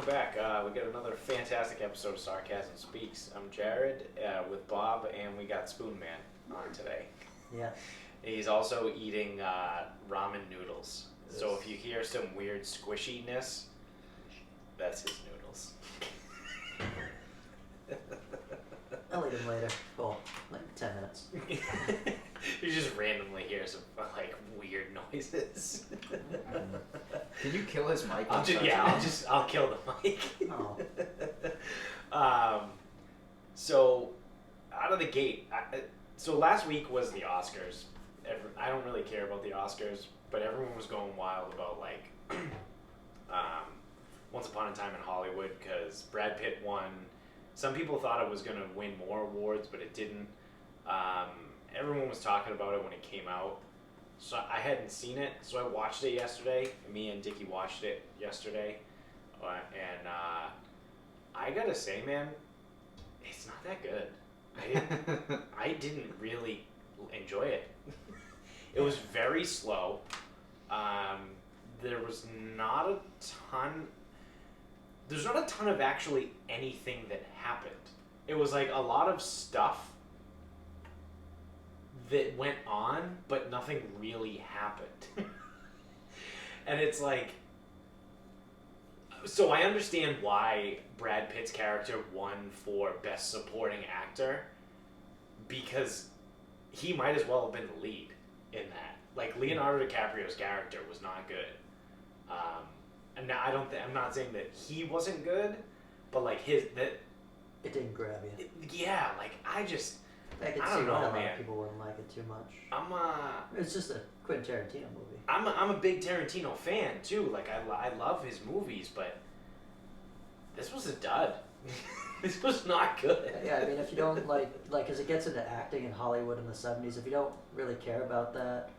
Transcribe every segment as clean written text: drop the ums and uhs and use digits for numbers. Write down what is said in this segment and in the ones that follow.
welcome back. We got another fantastic episode of Sarcasm Speaks. I'm Jared with Bob, and we got Spoon Man on today. Yeah. He's also eating ramen noodles. Yes. So if you hear some weird squishiness, that's his noodles. I'll eat them later. Well, like 10 minutes. You just randomly hear some like weird noises. Can you kill his mic? I'll kill the mic. Oh. So out of the gate, so last week was the Oscars. I don't really care about the Oscars, but everyone was going wild about like Once Upon a Time in Hollywood because Brad Pitt won. Some people thought it was going to win more awards, but it didn't. Everyone was talking about it when it came out. So I hadn't seen it, so I watched it yesterday. Me and Dickie watched it yesterday. And I gotta say, man, it's not that good. I didn't really enjoy it. It was very slow. There's not a ton of actually anything that happened. It was like a lot of stuff that went on, but nothing really happened. And it's like, so I understand why Brad Pitt's character won for Best Supporting Actor, because he might as well have been the lead in that. Like, Leonardo DiCaprio's character was not good. And I'm not saying that he wasn't good, but like It didn't grab you. Yeah, like I can see why a lot of people wouldn't like it too much. It's just a Quentin Tarantino movie. I'm a big Tarantino fan too. Like I love his movies, but this was a dud. This was not good. Yeah, I mean, if you don't like, as it gets into acting in Hollywood in the 70s, if you don't really care about that,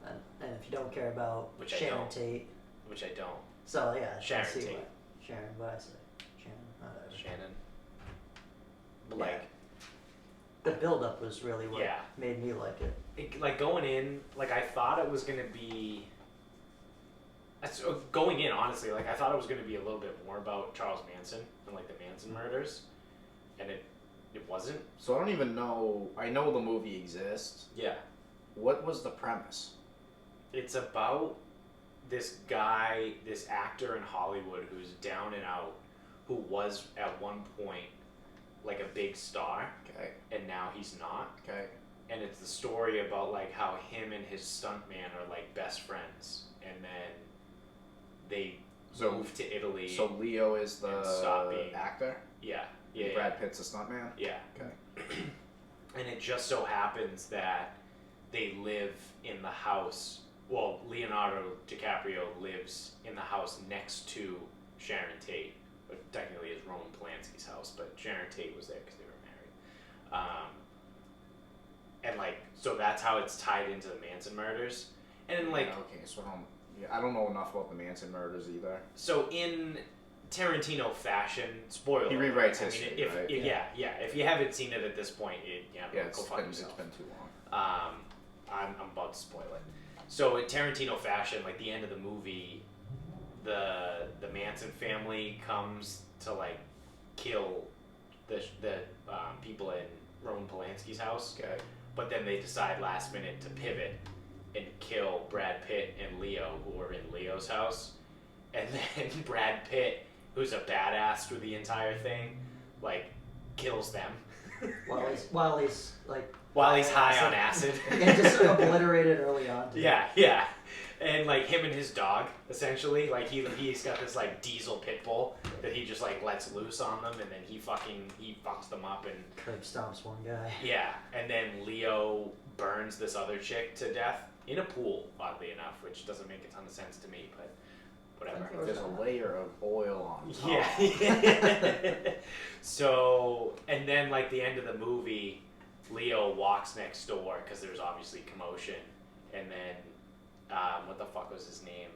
and if you don't care about Sharon Tate. Which I don't. So, yeah. Sharon Tate. Sharon, what I say? Shannon. Shannon. But yeah. like... The build-up was really what made me like it. Like, going in, like, I thought it was going to be... Going in, honestly, like, I thought it was going to be a little bit more about Charles Manson and, like, the Manson murders. And it wasn't. So I don't even know... I know the movie exists. Yeah. What was the premise? It's about this guy, this actor in Hollywood who's down and out, who was at one point like a big star. Okay. And now he's not. Okay. And it's the story about like how him and his stuntman are like best friends, and then they move to Italy. So Leo is the actor? Yeah. Brad Pitt's a stuntman? Yeah. Okay. And it just so happens that they live in the house. Well, Leonardo DiCaprio lives in the house next to Sharon Tate. But technically it's Roman Polanski's house, but Sharon Tate was there because they were married. And like, so that's how it's tied into the Manson murders. And like, okay, so I don't know enough about the Manson murders either. So in Tarantino fashion, spoiler. He rewrites history, right? Yeah. If you haven't seen it at this point, go fuck yourself. It's been too long. I'm about to spoil it. So in Tarantino fashion, like the end of the movie, the Manson family comes to like kill the people in Roman Polanski's house. Okay. But then they decide last minute to pivot and kill Brad Pitt and Leo, who were in Leo's house. And then Brad Pitt, who's a badass through the entire thing, like kills them. While he's high on acid. Yeah, just obliterated early on. Yeah. And like him and his dog, essentially, like he's got this like diesel pit bull that he just like lets loose on them, and then he fucks them up and curb stomps one guy. Yeah, and then Leo burns this other chick to death in a pool, oddly enough, which doesn't make a ton of sense to me, but whatever. There's a layer of oil on top. Yeah. So, and then like the end of the movie, Leo walks next door because there's obviously commotion, and then what the fuck was his name?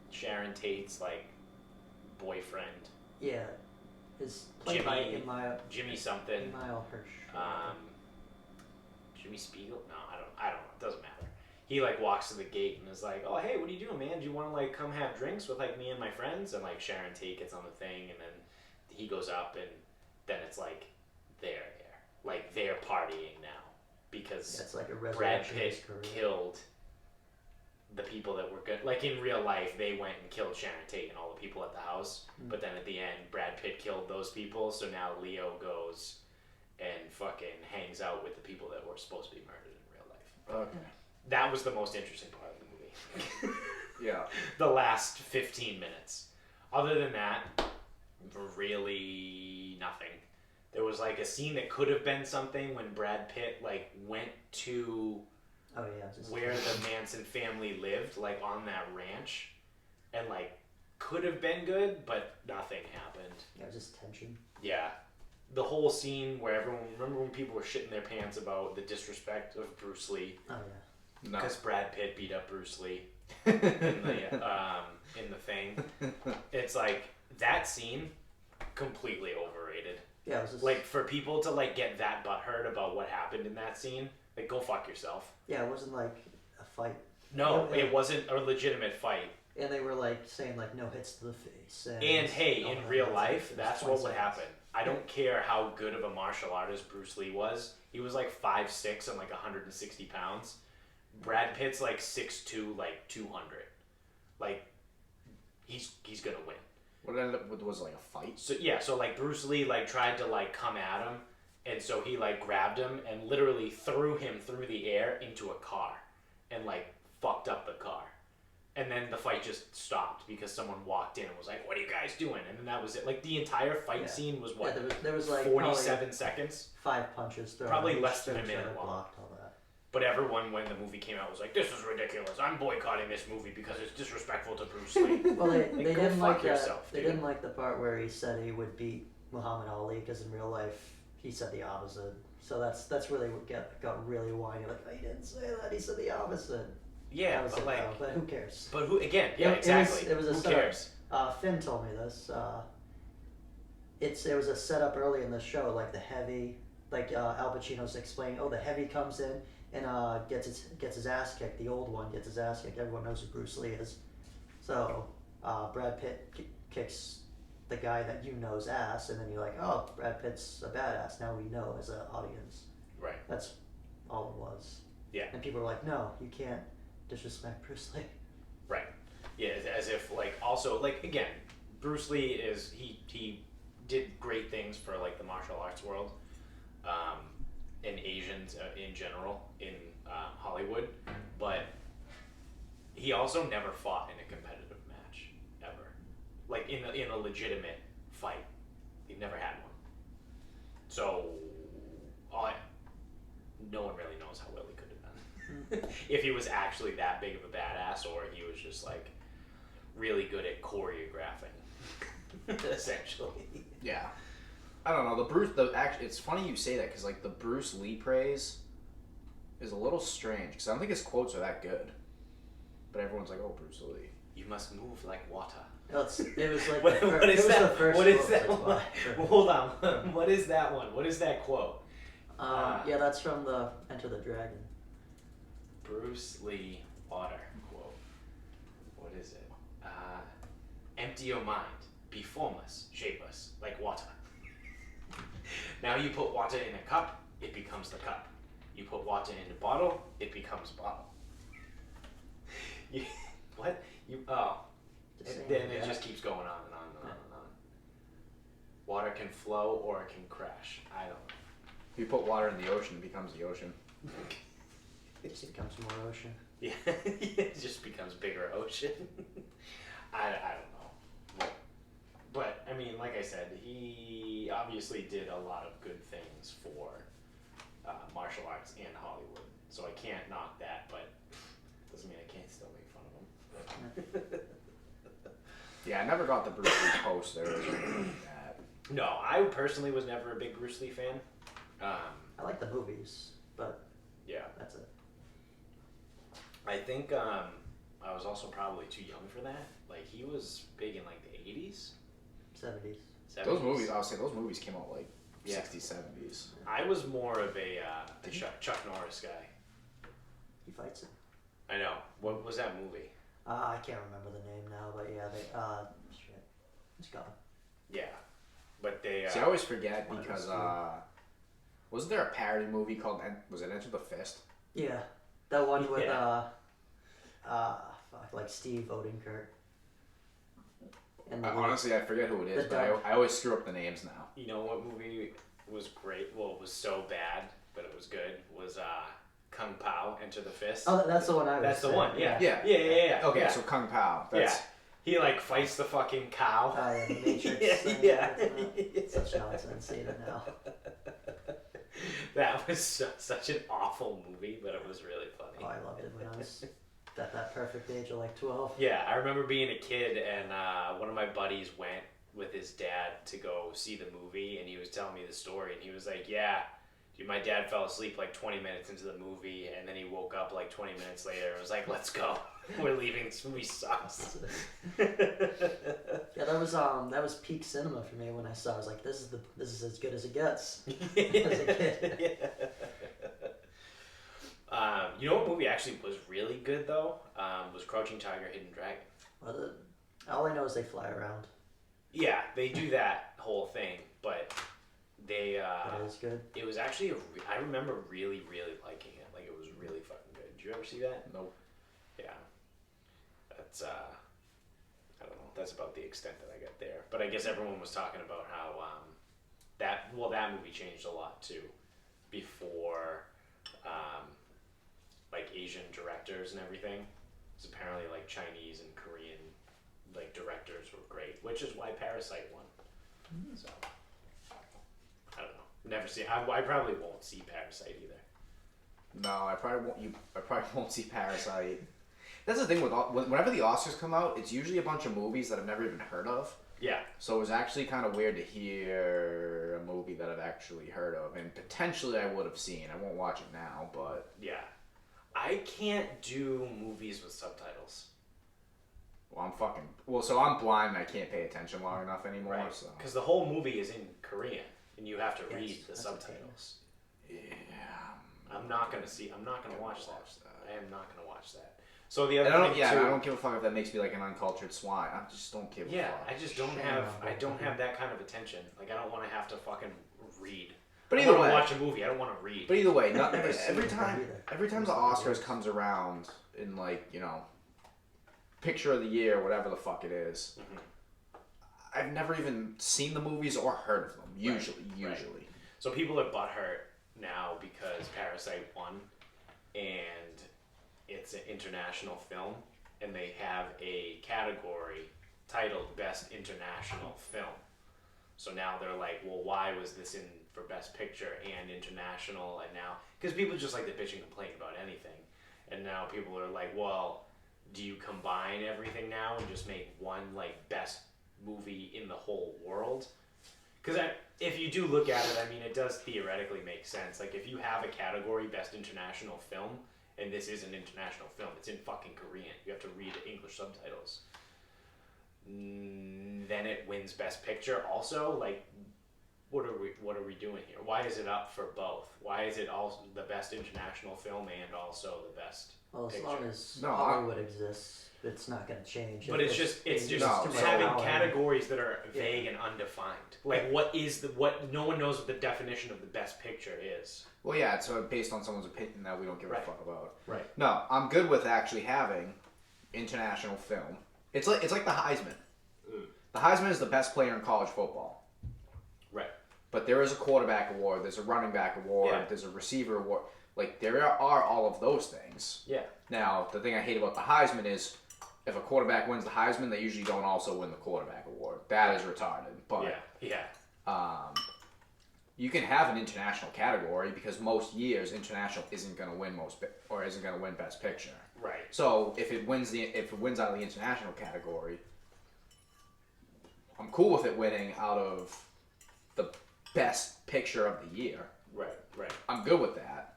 Sharon Tate's like boyfriend. Yeah, his played by Jimmy something. Emile Hirsch. Jimmy Spiegel? No, I don't know. It doesn't matter. he like walks to the gate and is like, oh hey, what are you doing, man? Do you want to like come have drinks with like me and my friends? And like Sharon Tate gets on the thing, and then he goes up, and then it's like they're there, like they're partying now because That's like a Brad resurrection of his Pitt career. killed the people that were good. Like in real life, they went and killed Sharon Tate and all the people at the house. But then at the end, Brad Pitt killed those people. So now Leo goes and fucking hangs out with the people that were supposed to be murdered in real life. Okay. That was the most interesting part of the movie. Yeah. The last 15 minutes. Other than that, really nothing. There was like a scene that could have been something when Brad Pitt like went to Oh yeah, just where the Manson family lived, like on that ranch, and like could have been good, but nothing happened. Yeah, just tension. Yeah. The whole scene where everyone, remember when people were shitting their pants about the disrespect of Bruce Lee? Oh yeah. No. Because Brad Pitt beat up Bruce Lee in the thing. It's like, that scene, completely overrated. Yeah, it was just, Like, for people to like get that butthurt about what happened in that scene, like, go fuck yourself. yeah, it wasn't like a fight. No, Yeah. it wasn't a legitimate fight. And they were like saying like no hits to the face. And hey, all in that real nonsense. life, It was that's 20 what would seconds. happen. I don't care how good of a martial artist Bruce Lee was. He was like 5'6" and like 160 pounds. Brad Pitt's like 6'2", like 200. Like, he's gonna win. What ended up with was like a fight. So yeah, so like Bruce Lee like tried to like come at him, and so he like grabbed him and literally threw him through the air into a car, and like fucked up the car. And then the fight just stopped because someone walked in and was like, "What are you guys doing?" And then that was it. Like the entire fight Yeah. scene was Yeah, what, there was like 47 seconds. probably 5 punches thrown. Probably each less than a finisher minute long. blocked all that. But everyone, when the movie came out, was like, "This is ridiculous. I'm boycotting this movie because it's disrespectful to Bruce Lee." Well, they Go didn't fuck like that. yourself, They dude. didn't like the part where he said he would beat Muhammad Ali because in real life he said the opposite. So that's really what got really whiny. Like, oh, he didn't say that. He said the opposite. Yeah, That was but it, like, though, but who cares? but who again? Yeah, It was- exactly. it was a Who setup. cares? Finn told me this. There was a setup early in the show, like the heavy, like Al Pacino's explaining. Oh, the heavy comes in and gets his ass kicked. The old one gets his ass kicked. Everyone knows who Bruce Lee is. So Brad Pitt kicks the guy that you know's ass, and then you're like, oh, Brad Pitt's a badass. Now we know as an audience. Right. That's all it was. Yeah. And people were like, no, you can't disrespect Bruce Lee. Right. Yeah, as if like also like again, Bruce Lee is he did great things for like the martial arts world, and Asians in general in Hollywood, but he also never fought in a competitive match ever, like in a legitimate fight. He never had one. So, no one really knows how well he could have done. If he was actually that big of a badass, or he was just like really good at choreographing, essentially. Yeah. I don't know. It's funny you say that because like the Bruce Lee praise is a little strange because I don't think his quotes are that good. But everyone's like, "Oh, Bruce Lee." You must move like water. It was like What it is was that? the first What is quote, that that's one? why. Hold on. What is that one? What is that quote? Yeah, that's from the Enter the Dragon. Bruce Lee water quote. What is it? Empty your mind. Be formless. Shapeless. Like water. Now you put water in a cup, it becomes the cup. You put water in a bottle, it becomes a bottle. What? Just saying, Then it yeah. just keeps going on and on and on and on. Water can flow or it can crash. I don't know. If you put water in the ocean, it becomes the ocean. It just becomes more ocean. Yeah, it just becomes bigger ocean. I don't know. But, I mean, like I said, he obviously did a lot of good things for martial arts and Hollywood. So I can't knock that, but doesn't mean I can't still make fun of him. Yeah, I never got the Bruce Lee poster or anything like that. No, I personally was never a big Bruce Lee fan. I like the movies, but Yeah. that's it. I think I was also probably too young for that. Like, he was big in, like, the 80s? 70s. 70s? Those movies, I would say, those movies came out like Yeah. 60s, 70s. I was more of a Chuck Norris guy. He fights it. I know. What was that movie? I can't remember the name now, but yeah, they shit, it's gone. Yeah, but they. See, I always forget One of because those wasn't there a parody movie called was it Enter the Fist? Yeah, that one with Yeah. like Steve Odenkirk. And Honestly, I forget who it is, the but I always screw up the names now. You know what movie was great? Well, it was so bad, but it was good. Was Kung Pao, Enter the Fist. Oh, that's the one I was That's the saying. one. Yeah. Yeah. Yeah. Okay, yeah. so Kung Pao. That's, Yeah. He like fights the fucking cow. Yeah, the Matrix. Yeah. It's such nonsense. Seeing it now. That was such an awful movie, but it was really funny. Oh, I loved it when I was at that perfect age of like 12. Yeah, I remember being a kid and one of my buddies went with his dad to go see the movie, and he was telling me the story, and he was like, yeah, dude, my dad fell asleep like 20 minutes into the movie, and then he woke up like 20 minutes later and was like, let's go. We're leaving. This movie sucks. Yeah, that was peak cinema for me when I saw it. I was like, this is as good as it gets. As a kid. You know what movie actually was really good though? Was Crouching Tiger, Hidden Dragon. All I know is they fly around. Yeah, they do that whole thing, but they. That is good. It was actually I remember really, really liking it. Like it was really fucking good. Did you ever see that? Nope. Yeah. That's I don't know. That's about the extent that I got there. But I guess everyone was talking about how that movie changed a lot too. Before like Asian directors and everything. Because apparently like Chinese and Korean like directors were great, which is why Parasite won. So I don't know. Never see. I probably won't see Parasite either. No, I probably won't see Parasite. That's the thing with whenever the Oscars come out, it's usually a bunch of movies that I've never even heard of. Yeah. So it was actually kind of weird to hear a movie that I've actually heard of, and potentially I would have seen. I won't watch it now, but Yeah. I can't do movies with subtitles. so I'm blind and I can't pay attention long enough anymore. Right. So Because the whole movie is in Korean, and you have to Yes, read the that's subtitles. yeah, I'm not gonna watch that. I am not gonna watch that. So the other I don't. thing Yeah, too, I don't give a fuck if that makes me like an uncultured swine. I just don't give a yeah, fuck. I just don't have that kind of attention. Like I don't want to have to fucking read. But I either wanna way, watch a movie. I don't want to read. But either way, I've never seen every that time either. the Oscars comes around in like, you know, picture of the year, whatever the fuck it is, I've never even seen the movies or heard of them. Usually. So people are butthurt now because Parasite won, and it's an international film, and they have a category titled Best International Film. So now they're like, well, why was this in for Best Picture and International? And now, because people just like to bitch and complain about anything, and now people are like, well, do you combine everything now and just make one like best movie in the whole world? Because if you do look at it, I mean, it does theoretically make sense. Like if you have a category Best International Film, and this is an international film, it's in fucking Korean. You have to read English subtitles. Then it wins Best Picture also. Like, what are we doing here? Why is it up for both? Why is it also the Best International Film and also the Best Well, as picture? long as No, Hollywood exists, it's not going to change. But it's just too much having power. categories that are vague and undefined. Like what no one knows what the definition of the Best Picture is. Well, yeah, it's based on someone's opinion that we don't give Right. a fuck about. Right. No, I'm good with actually having international film. It's like the Heisman. The Heisman is the best player in college football. Right. But there is a quarterback award, there's a running back award, Yeah. there's a receiver award. Like, there are all of those things. Yeah. Now, the thing I hate about the Heisman is if a quarterback wins the Heisman, they usually don't also win the quarterback award. That is retarded. But Yeah. you can have an international category because most years international isn't going to win isn't going to win Best Picture. Right. So if it wins out of the international category, I'm cool with it winning out of the Best Picture of the year. Right. I'm good with that.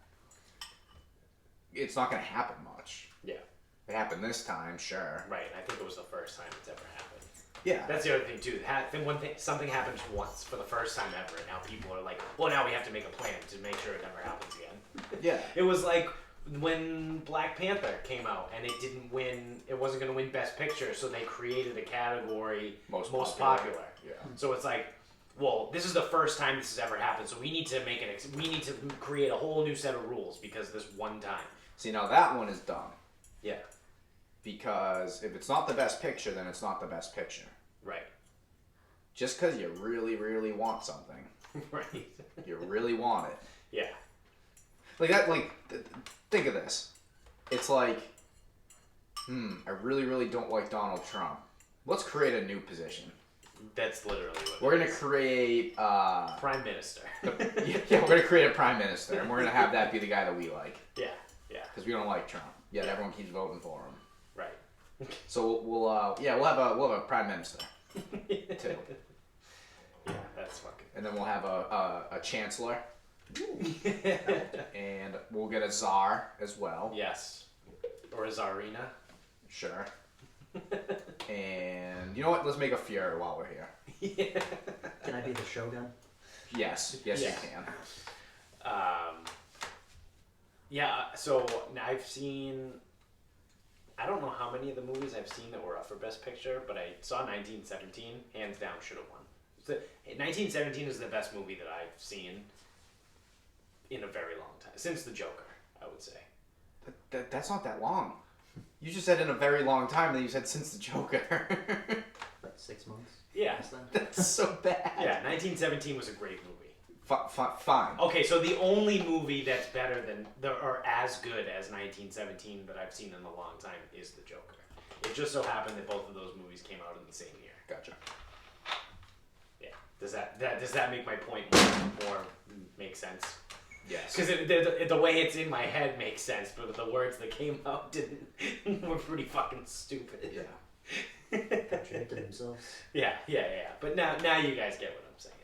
It's not going to happen much. Yeah. It happened this time, sure. Right. I think it was the first time it's ever happened. Yeah. That's the other thing too. Something happens once for the first time ever, and now people are like, well, now we have to make a plan to make sure it never happens again. Yeah. It was like when Black Panther came out and it didn't win, it wasn't going to win Best Picture, so they created a category most popular. Yeah. So it's like, well, this is the first time this has ever happened, so we need to make it. We need to create a whole new set of rules because this one time. See, now that one is dumb. Yeah. Because if it's not the Best Picture, then it's not the Best Picture. Right. Just because you really, really want something. Right. You really want it. Yeah. Like that. Like, think of this. It's like, I really, really don't like Donald Trump. Let's create a new position. That's literally what We're gonna create Prime Minister. yeah, we're gonna create a prime minister, and we're gonna have that be the guy that we like. Yeah, yeah. Because we don't like Trump, yet everyone keeps voting for him. Right. So we'll have a prime minister too, Yeah, that's fucking. and then we'll have a chancellor, and we'll get a czar as well. Yes. Or a czarina. Sure. And you know what? Let's make a Fuhrer while we're here. Yeah. Can I be the Shogun? Yes, Yeah. you can. Yeah, so I've seen, I don't know how many of the movies I've seen that were up for Best Picture, but I saw 1917, hands down should have won. So, 1917 is the best movie that I've seen in a very long time, since The Joker, I would say. That's not that long. You just said in a very long time, and then you said since the Joker. Like 6 months? Yeah. Less than? That's so bad. Yeah, 1917 was a great movie. Fine. Okay, so the only movie that's better than, or as good as 1917 that I've seen in a long time is The Joker. It just so happened that both of those movies came out in the same year. Gotcha. Yeah. Does that make my point more make sense? Yes. Because the way it's in my head makes sense, but the words that came out didn't. Were pretty fucking stupid. Yeah. Contradicted themselves. Yeah. But now you guys get what I'm saying.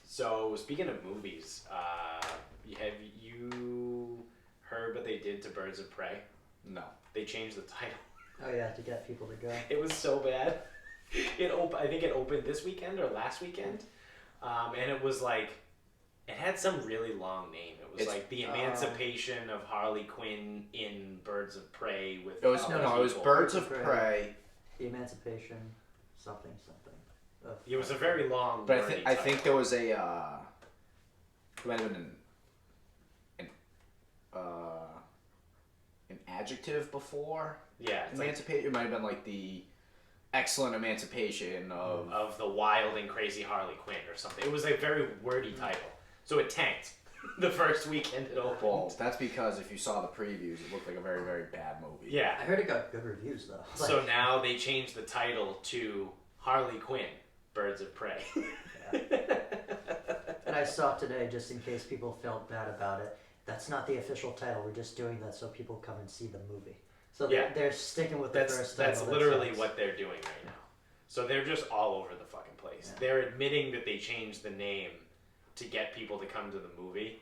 So speaking of movies, have you heard what they did to Birds of Prey? No. They changed the title. Oh yeah, to get people to go. It was so bad. I think it opened this weekend or last weekend, and it was like, it had some really long name. It was like the Emancipation of Harley Quinn in Birds of Prey with. It was it was Birds of Prey. The Emancipation, something. It was a very long. But I think there was a. It might have been an adjective before. Yeah, Emancipation. It might have been like the excellent emancipation of the wild and crazy Harley Quinn or something. It was a very wordy title, so it tanked the first weekend it opened. Well, that's because if you saw the previews, it looked like a very, very bad movie. Yeah, I heard it got good reviews though. So now they changed the title to Harley Quinn, Birds of Prey. Yeah. And I saw today, just in case people felt bad about it, that's not the official title. We're just doing that so people come and see the movie. So they're sticking with the first title. That's literally what they're doing right now. So they're just all over the fucking place. Yeah. They're admitting that they changed the name to get people to come to the movie,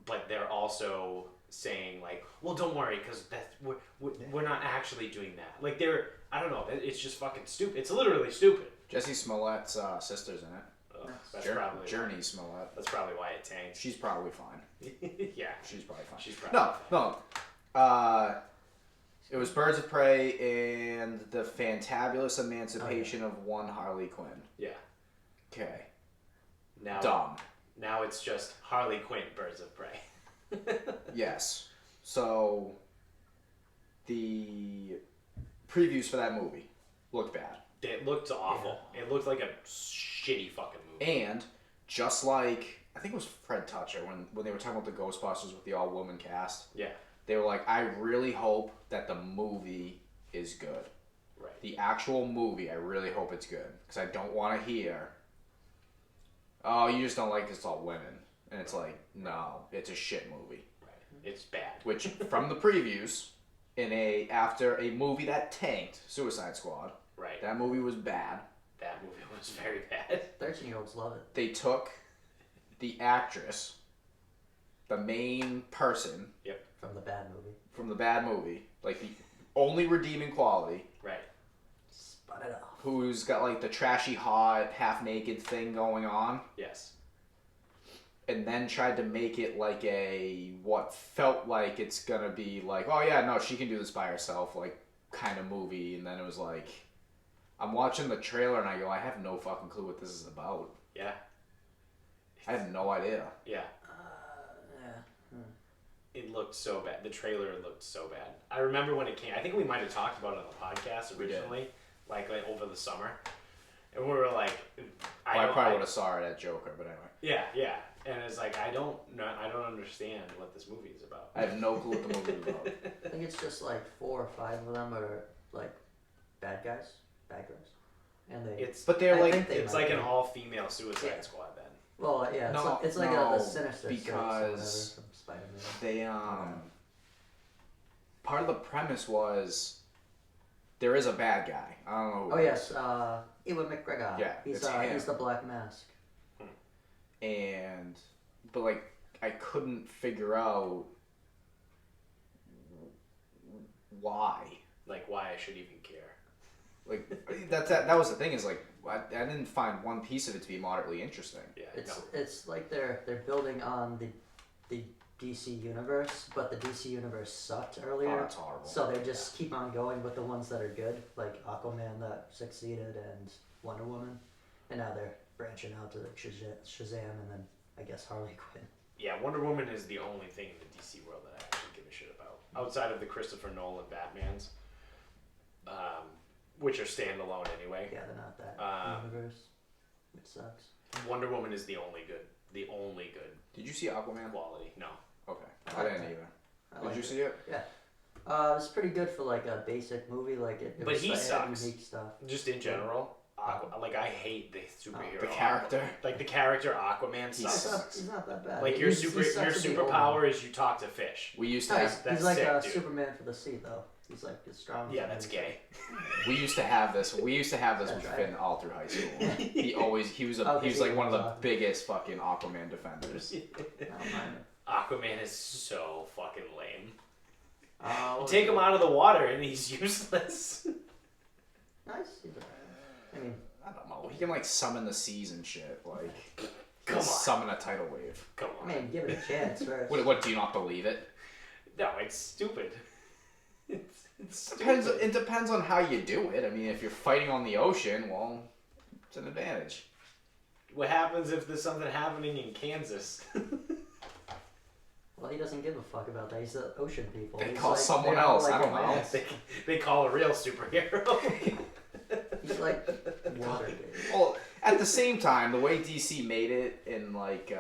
but they're also saying like, well, don't worry, because we're not actually doing that. Like I don't know, it's just fucking stupid. It's literally stupid. Jesse Smollett's sister's in it. That's probably Journey Smollett. That's probably why it tanked. She's probably fine. Yeah, she's probably fine. She's probably no. It was Birds of Prey and the Fantabulous Emancipation of One Harley Quinn. Yeah. Okay. Now dumb. Now it's just Harley Quinn, Birds of Prey. Yes. So the previews for that movie looked bad. It looked awful. Yeah. It looked like a shitty fucking movie. And just like, I think it was Fred Toucher when they were talking about the Ghostbusters with the all-woman cast. Yeah. They were like, I really hope that the movie is good. Right. The actual movie, I really hope it's good. Because I don't want to hear, oh, you just don't like this, it's all women. And it's like, no, it's a shit movie. Right. It's bad. Which, from the previews, after a movie that tanked, Suicide Squad. Right. That movie was bad. That movie was very bad. 13-year-olds love it. They took the actress, the main person. Yep. From the bad movie. Like the only redeeming quality. Right. Spun it off. Who's got like the trashy, hot, half-naked thing going on. Yes. and then tried to make it like what felt like it's gonna be like, oh yeah, no, she can do this by herself, like kind of movie, and then it was like, I'm watching the trailer and I go, I have no fucking clue what this is about. Yeah. I have no idea. Yeah. It looked so bad. The trailer looked so bad. I remember when it came. I think we might have talked about it on the podcast originally, like over the summer, and we were like, I probably would have saw it at Joker, but anyway. Yeah, and it's like I don't understand what this movie is about. I have no clue what the movie is about. I think it's just like 4 or 5 of them are like bad guys, and it's like an all-female Suicide Squad then. Well, yeah, it's like the Sinister Six or whatever from Spider-Man. They part of the premise was there is a bad guy. I don't know. Oh yes, Ewan McGregor. Yeah, he's the Black Mask. But like I couldn't figure out why. Like why I should even care. Like that was the thing, is like I didn't find one piece of it to be moderately interesting. Yeah, it's like they're building on the DC universe, but the DC universe sucked earlier. Oh, that's horrible. So they just keep on going with the ones that are good, like Aquaman that succeeded and Wonder Woman, and now they're branching out to like Shazam and then I guess Harley Quinn. Yeah, Wonder Woman is the only thing in the DC world that I actually give a shit about, outside of the Christopher Nolan Batmans, which are standalone anyway. Yeah, they're not that universe. It sucks. Wonder Woman is the only good. Did you see Aquaman? Quality? No. Okay, I didn't either. Did you see it? Yeah. It was pretty good for like a basic movie. Like it but he sucks. Unique stuff. Just in general. Like I hate the superhero. The character. Like the character Aquaman sucks. He's not that bad. Like your superpower is you talk to fish. We used to have. He's like sick, a dude. Superman for the sea, though. He's like as strong. Yeah, that's gay. We used to have this with Finn all through high school. He was like one of the biggest fucking Aquaman defenders. Aquaman is so fucking lame. You take him out of the water and he's useless. Nice. I mean, I don't know. He can like summon the seas and shit. Like, come on, summon a tidal wave. Come on. I mean, give it a chance first. What? Do you not believe it? No, it's stupid. It's It depends on how you do it. I mean, if you're fighting on the ocean, well, it's an advantage. What happens if there's something happening in Kansas? Well, he doesn't give a fuck about that. He's the ocean people. They call someone else. I don't know. They call a real superhero. He's like water. Well, at the same time, the way DC made it in like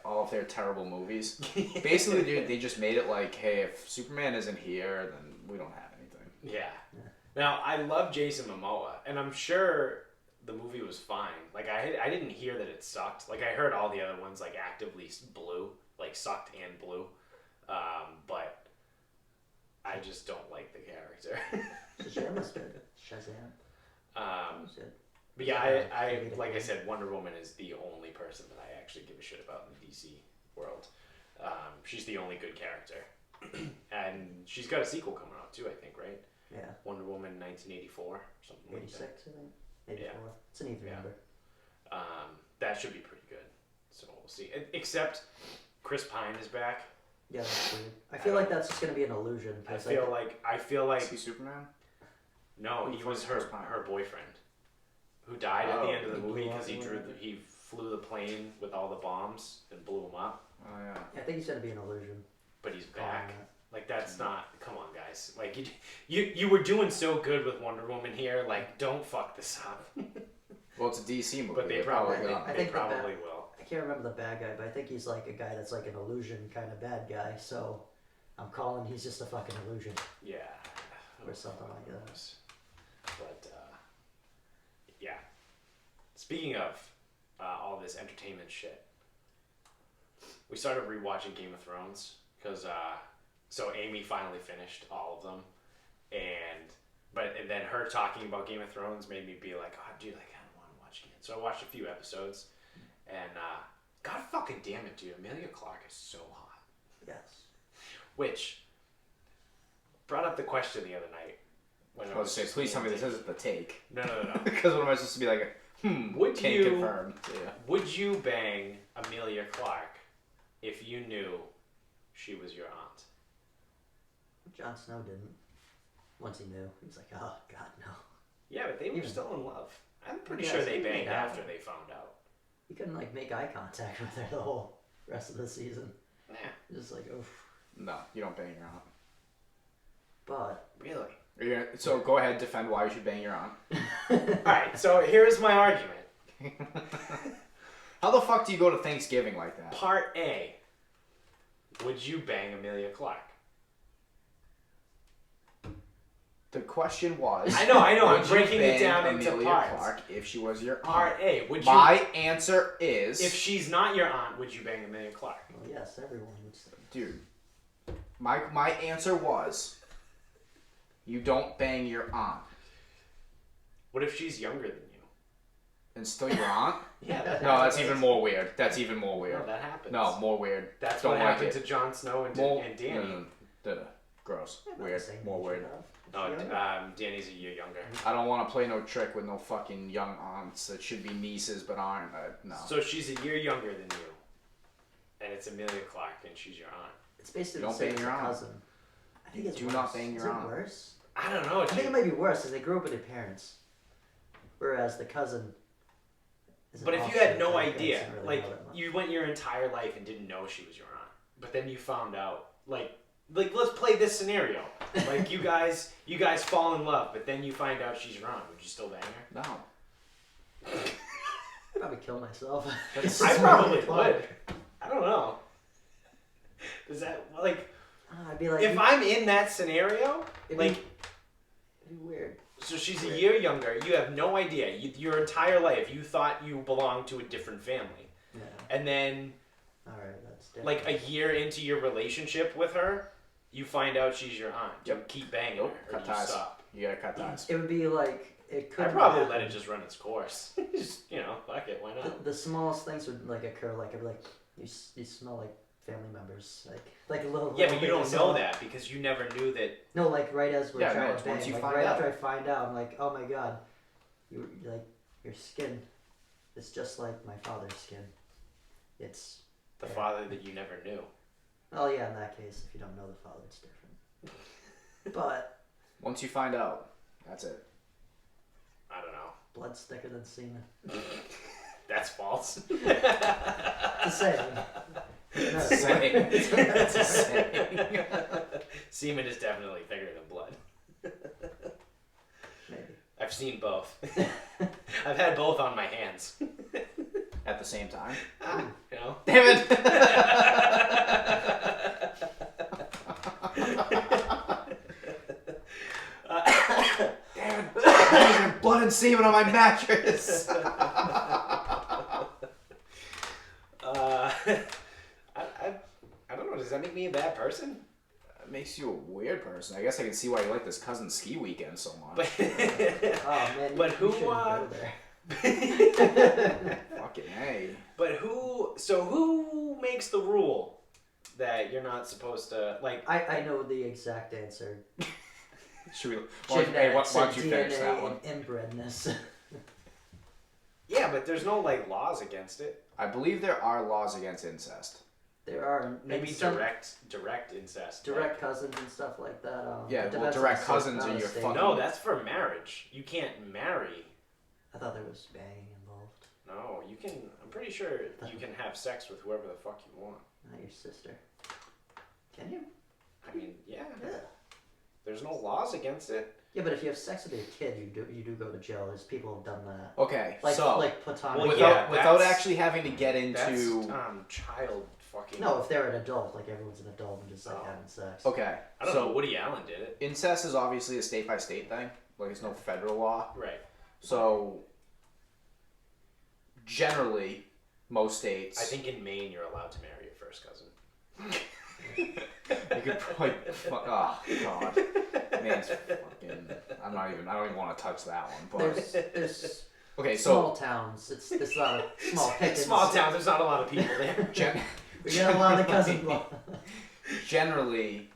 all of their terrible movies, basically they just made it like, hey, if Superman isn't here, then we don't have anything. Yeah. Now I love Jason Momoa, and I'm sure the movie was fine. Like I didn't hear that it sucked. Like I heard all the other ones like actively blew, like sucked and blew, but I just don't like the character. Shazam was good. Shazam. But yeah, I like I said, Wonder Woman is the only person that I actually give a shit about in the DC world. She's the only good character, and she's got a sequel coming out too. I think, right? Yeah. Wonder Woman 1984, something like that. 86, I think. 84. Yeah. It's an even number. That should be pretty good. So we'll see. Except Chris Pine is back. Yeah, that's weird. I feel like that's just gonna be an illusion. I feel like Is he Superman? No, he was her boyfriend, who died at the end of the movie because he flew the plane with all the bombs and blew them up. Oh yeah. I think he's gonna be an illusion. But he's back. Like that's not. Come on, guys. Like you were doing so good with Wonder Woman here. Like don't fuck this up. Well, it's a DC movie. But they probably will. I can't remember the bad guy, but I think he's like a guy that's like an illusion kind of bad guy. So I'm calling he's just a fucking illusion. Yeah. Or something like that. But yeah. Speaking of all this entertainment shit, we started rewatching Game of Thrones because so Amy finally finished all of them, and then her talking about Game of Thrones made me be like, oh dude, I kind of want to watch again. So I watched a few episodes, and God fucking damn it, dude, Emilia Clarke is so hot. Yes. Which brought up the question the other night. When I was say, please tell me this isn't the take. No. Because what am I supposed to be like? Would can't you confirm. Yeah. Would you bang Emilia Clarke if you knew she was your aunt? Jon Snow didn't. Once he knew, he was like, "Oh God, no." Yeah, but they were Even- still in love. I'm pretty Yeah, sure so they they banged made out. after they found out. He couldn't like make eye contact with her the whole rest of the season. Nah, Just like, oof. No, you don't bang your aunt. But really. Are you gonna, so go ahead, defend why you should bang your aunt. Alright, so here's my argument. How the fuck do you go to Thanksgiving like that? Part A. Would you bang Emilia Clarke? The question was. I know, would I'm you breaking it bang down into Emilia parts. Clarke if she was your aunt? Part A. Would you... My answer is. If she's not your aunt, would you bang Emilia Clarke? well, yes, everyone would say. Dude, my answer was. You don't bang your aunt. What if she's younger than you? And still your aunt? Yeah, that No, that's happens. even more weird. That's even more weird. No, that happens. No, more weird. That's Don't what like happened it. to Jon Snow and, More, and Dany. Gross. Yeah, not Weird. the same More age, weird. No, Younger? Dany's a year younger. I don't want to play no trick with no fucking young aunts that should be nieces but aren't. No. So she's a year younger than you. And it's Emilia Clarke and she's your aunt. It's basically You the don't same bang as your a aunt. cousin. I think it's Do worse. not bang your Is aunt. it worse? I don't know. I think it might be worse because they grew up with their parents, whereas the cousin. Is But an if you had offshoot no that idea, doesn't really like know that much. you went your entire life and didn't know she was your aunt, but then you found out, like let's play this scenario. Like you guys fall in love, but then you find out she's your aunt. Would you still bang her? No. I'd probably kill myself. I probably would. I don't know. Does that like I'd be like, if I'm in that scenario, it'd like it'd be weird. so she's a year younger. You have no idea. Your entire life, you thought you belonged to a different family, Yeah. and then All right, that's different. like a year into your relationship with her, you find out she's your aunt. Do you keep banging Nope. her, or Cut do you ties. stop? You gotta cut ties. It would be like it could. I'd probably let it just run its course. Just fuck it, why not? The smallest things would like occur. Like it'd be like you smell like family members, like a little. Yeah, but you bit don't of know smell. that because you never knew that. No, like right as we're Yeah, trying no, to bang, once you like find right out. after I find out, I'm like, oh my god, you like your skin, it's just like my father's skin. It's The Yeah. father that you never knew. oh yeah, in that case, if you don't know the father, it's different. But Once you find out, that's it. I don't know. blood's thicker than semen. That's false. The same. No, Saying. That's a saying. Semen is definitely thicker than blood. maybe. I've seen both. I've had both on my hands. At the same time. You know? Damn it! Damn it! There's blood and semen on my mattress. I don't know. Does that make me a bad person? That makes you a weird person. I guess I can see why you like this cousin ski weekend so much. Oh man, But you who, shouldn't go there. Fucking hey. But who makes the rule that you're not supposed to like? I know the exact answer. Should we? Why Genetics don't you and finish DNA that one? and inbredness. Yeah, but there's no like laws against it. I believe there are laws against incest. There are Maybe some direct incest. direct cousins and stuff like that. Yeah, it well, depends on direct the state, cousins not are the your state. fucking- No, that's for marriage. You can't marry. I thought there was banging involved. No, you can. I'm pretty sure you can have sex with whoever the fuck you want. Not your sister. Can you? I mean, yeah. Yeah. There's no laws against it. Yeah, but if you have sex with your kid, you do go to jail. There's people who've done that. Okay, Like so like platonic. Well, without yeah, without that's- actually having to get That's into child fucking. No, if they're an adult, like everyone's an adult and just like Oh. having sex. okay, I don't so know. Woody Allen did it. incest is obviously a state by state thing. Like it's no federal law. Right. So generally, most states. I think in Maine you're allowed to marry your first cousin. you could probably. Oh God, man's fucking. I don't even want to touch that one. But There's okay, small so towns. It's not a small pickings. Small towns. There's not a lot of people there. We got a lot of cousin law. generally,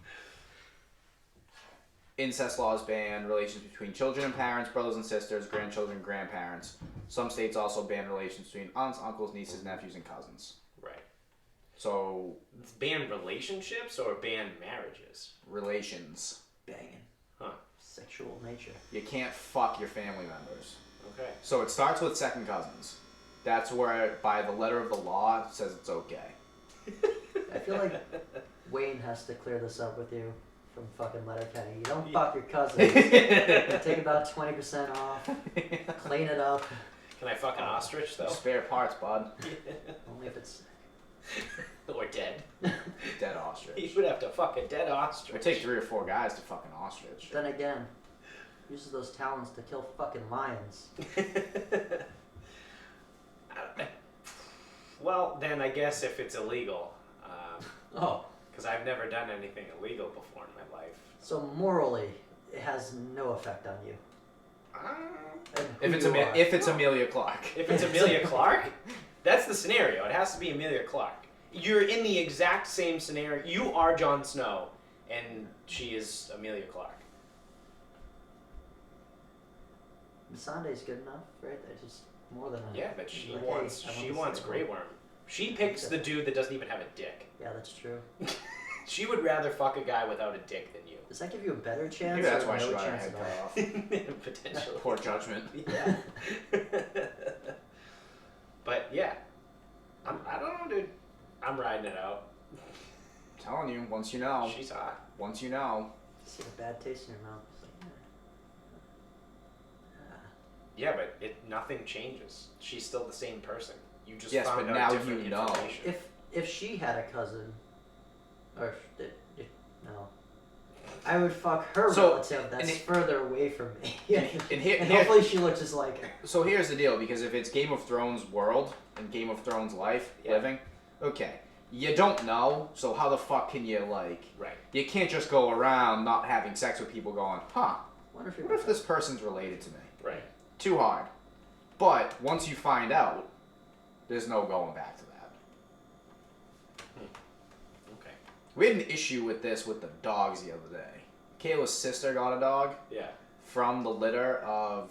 incest laws ban relations between children and parents, brothers and sisters, grandchildren and grandparents. Some states also ban relations between aunts, uncles, nieces, nephews, and cousins. Right. So ban relationships or ban marriages? relations. Banging. Huh. Sexual nature. You can't fuck your family members. Okay. So it starts with second cousins. That's where, by the letter of the law, it says it's okay. I feel like Wayne has to clear this up with you from fucking Letterkenny. You don't fuck your cousins. You take about 20% off. Clean it up. Can I fuck an ostrich though? Spare parts, bud. Only if it's... Or dead. Dead ostrich. You would have to fuck a dead It ostrich. would take 3 or 4 guys to fuck an ostrich. Then again, uses those talons to kill fucking lions. Well, then I guess if it's illegal, Oh. because I've never done anything illegal before in my life. So morally, it has no effect on you. And If who it's you are. if it's Emilia Clarke. If it's Emilia Clarke, that's the scenario. It has to be Emilia Clarke. You're in the exact same scenario. You are Jon Snow, and she is Emilia Clarke. Missandei's good enough, right? That's just more than a... Yeah, but she like, wants hey, I she want wants this Grey Worm. She picks the dude that doesn't even have a dick. Yeah, that's true. She would rather fuck a guy without a dick than you. Does that give you a better chance? Maybe that's or why no she got her chance head at all? cut off. Potentially. Poor judgment. Yeah. But yeah, I don't know, dude. I'm riding it out. I'm telling you, once you know. She's hot. Once you know. Just get a bad taste in your mouth. It's like, Yeah, but nothing changes. She's still the same person. You just Yes, found but out now different you know. information. if she had a cousin, or no, I would fuck her So, relative that's and further away from me. And here, Hopefully she looks just like her. so here's the deal, because if it's Game of Thrones world and Game of Thrones life, Yeah. living, okay, you don't know, so how the fuck can you, like, Right. you can't just go around not having sex with people going, huh, Wonder what if this person's related to me? Right. Too hard. But once you find out, there's no going back to that. Okay. We had an issue with this with the dogs the other day. Kayla's sister got a dog Yeah. from the litter of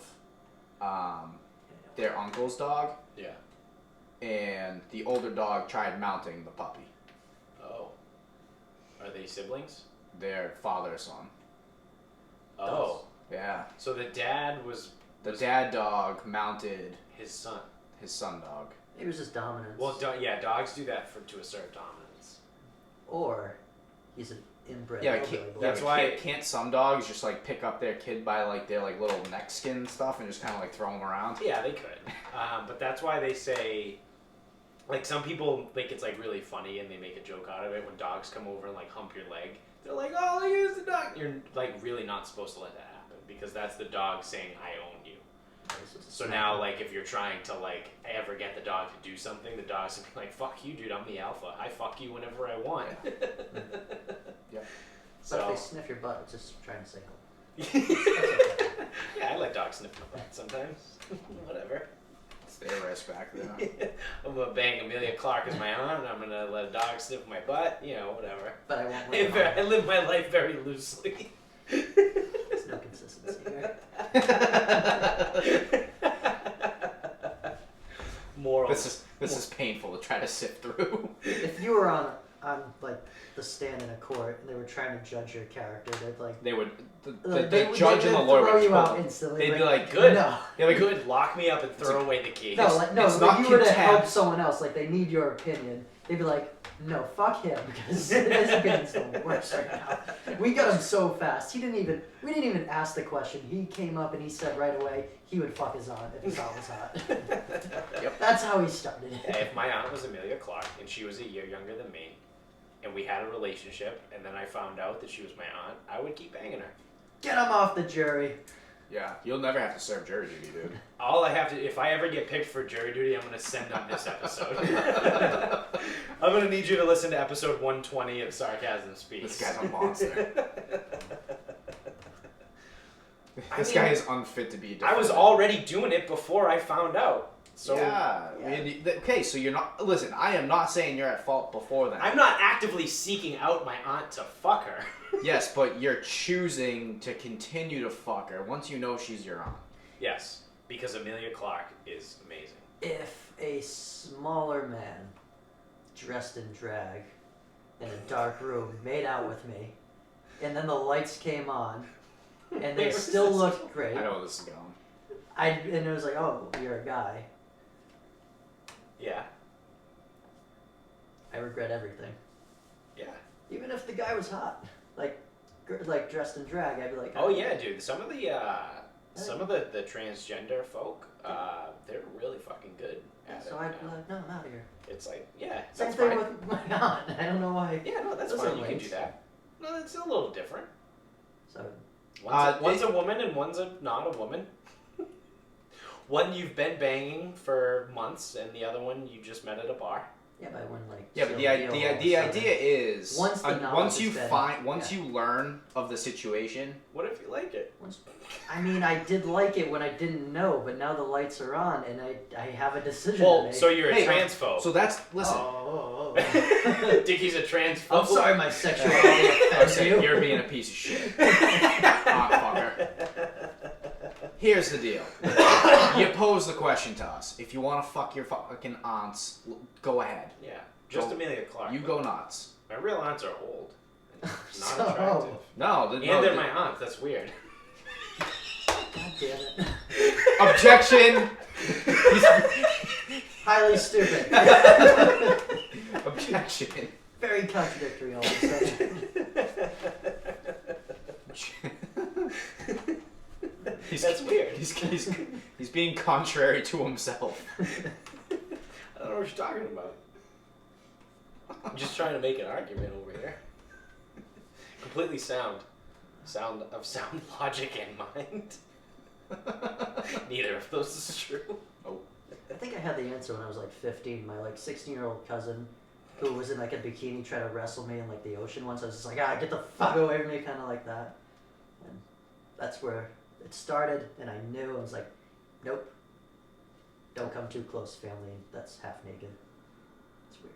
their uncle's dog, Yeah. and the older dog tried mounting the puppy. Oh. Are they siblings? Their father-son. Oh. Yeah. So the dad was The dad dog mounted his son. his son dog. It was just dominance. Well, yeah, dogs do that to assert dominance. Or he's an inbred. Yeah, hillbilly boy. that's but why- can't some dogs just like pick up their kid by like their like little neck skin stuff and just kind of like throw them around? Yeah, they could. But that's why they say, like, some people think it's like really funny and they make a joke out of it when dogs come over and like hump your leg. They're like, "Oh, look, here's the dog." You're like really not supposed to let that happen because that's the dog saying, "I own you." So now, like, if you're trying to like ever get the dog to do something, the dog's gonna be like, "Fuck you, dude. I'm the alpha. I fuck you whenever I want." Yeah. So if So they sniff your butt, it's just trying to say hello. yeah, I let dogs sniff my butt sometimes. Whatever. It's their risk back there. I'm gonna bang Emilia Clarke as my aunt, and I'm gonna let a dog sniff my butt. You know, whatever. But I won't let it I live my life very loosely. There's no consistency here. Moral. This is painful to try to sift through. If you were on like the stand in a court and they were trying to judge your character, they'd like They would the they would- judge they'd and the lawyer throw would you out pull- instantly. They'd be like, Good. No, yeah, like Good. Lock me up and throw away the keys. no, like no. It's If not you were to contempt. help someone else, like they need your opinion, they'd be like, no, fuck him because his opinion's the worst right now. We got him so fast. We didn't even ask the question. He came up and he said right away he would fuck his aunt if his aunt was hot. Yep. That's how he started. Yeah, if my aunt was Emilia Clarke and she was a year younger than me, and we had a relationship, and then I found out that she was my aunt, I would keep banging her. Get him off the jury. Yeah, you'll never have to serve jury duty, dude. All I have to, if I ever get picked for jury duty, I'm going to send them this episode. I'm going to need you to listen to episode 120 of Sarcasm Speaks. This guy's a monster. This I guy mean, is unfit to be. I was defended. already doing it before I found out. So yeah. Okay, so you're not. Listen, I am not saying you're at fault before that. I'm not actively seeking out my aunt to fuck her. Yes, but you're choosing to continue to fuck her once you know she's your aunt. Yes, because Emilia Clarke is amazing. If a smaller man dressed in drag in a dark room, made out with me, and then the lights came on, and they still looked great. I know where this is going. And it was like, oh, you're a guy. Yeah. I regret everything. Yeah. Even if the guy was hot, like dressed in drag, I'd be like, oh yeah, dude. Some of the transgender folk, they're really fucking good at so it. I'd be like, no, I'm out of here. It's like, yeah, Same that's thing fine. with my aunt. I don't know why. Yeah, no, that's Those fine. are You can links. do that. No, it's a little different. So One's a woman and one's not a woman. One you've been banging for months, and the other one you just met at a bar. yeah, but when like Yeah, but the idea is once you learn of the situation. What if you like it? I mean, I did like it when I didn't know, but now the lights are on, and I have a decision to Well, make. so you're a transphobe. So that's listen. Oh. Dickie's a transphobe. I'm sorry, my sexuality offends you. You're being a piece of shit. Fucker. Here's the deal. You pose the question to us. If you want to fuck your fucking aunts, go ahead. Yeah, just Emilia Clarke. You go nuts. My real aunts are old. Not So- attractive. No, They're my aunts. That's weird. God damn it. Objection. Highly stupid. Objection. Very contradictory all of a sudden. That's weird. He's being contrary to himself. I don't know what you're talking about. I'm just trying to make an argument over here. Completely sound logic and mind. Neither of those is true. Oh. I think I had the answer when I was like 15. My like 16-year-old cousin, who was in like a bikini, tried to wrestle me in like the ocean once. I was just like, get the fuck away from me, kind of like that. And that's where it started, and I knew. I was like, nope, don't come too close, family. That's half naked. It's weird.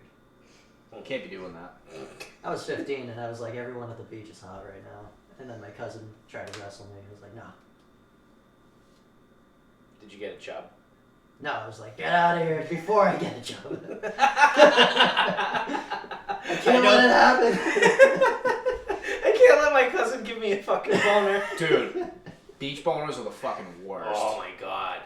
You can't be doing that. I was 15, and I was like, everyone at the beach is hot right now. And then my cousin tried to wrestle me. I was like, no. Did you get a chub? No, I was like, get out of here before I get a job. I can't let it happen. I can't let my cousin give me a fucking boner. Dude, beach boners are the fucking worst. Oh my god.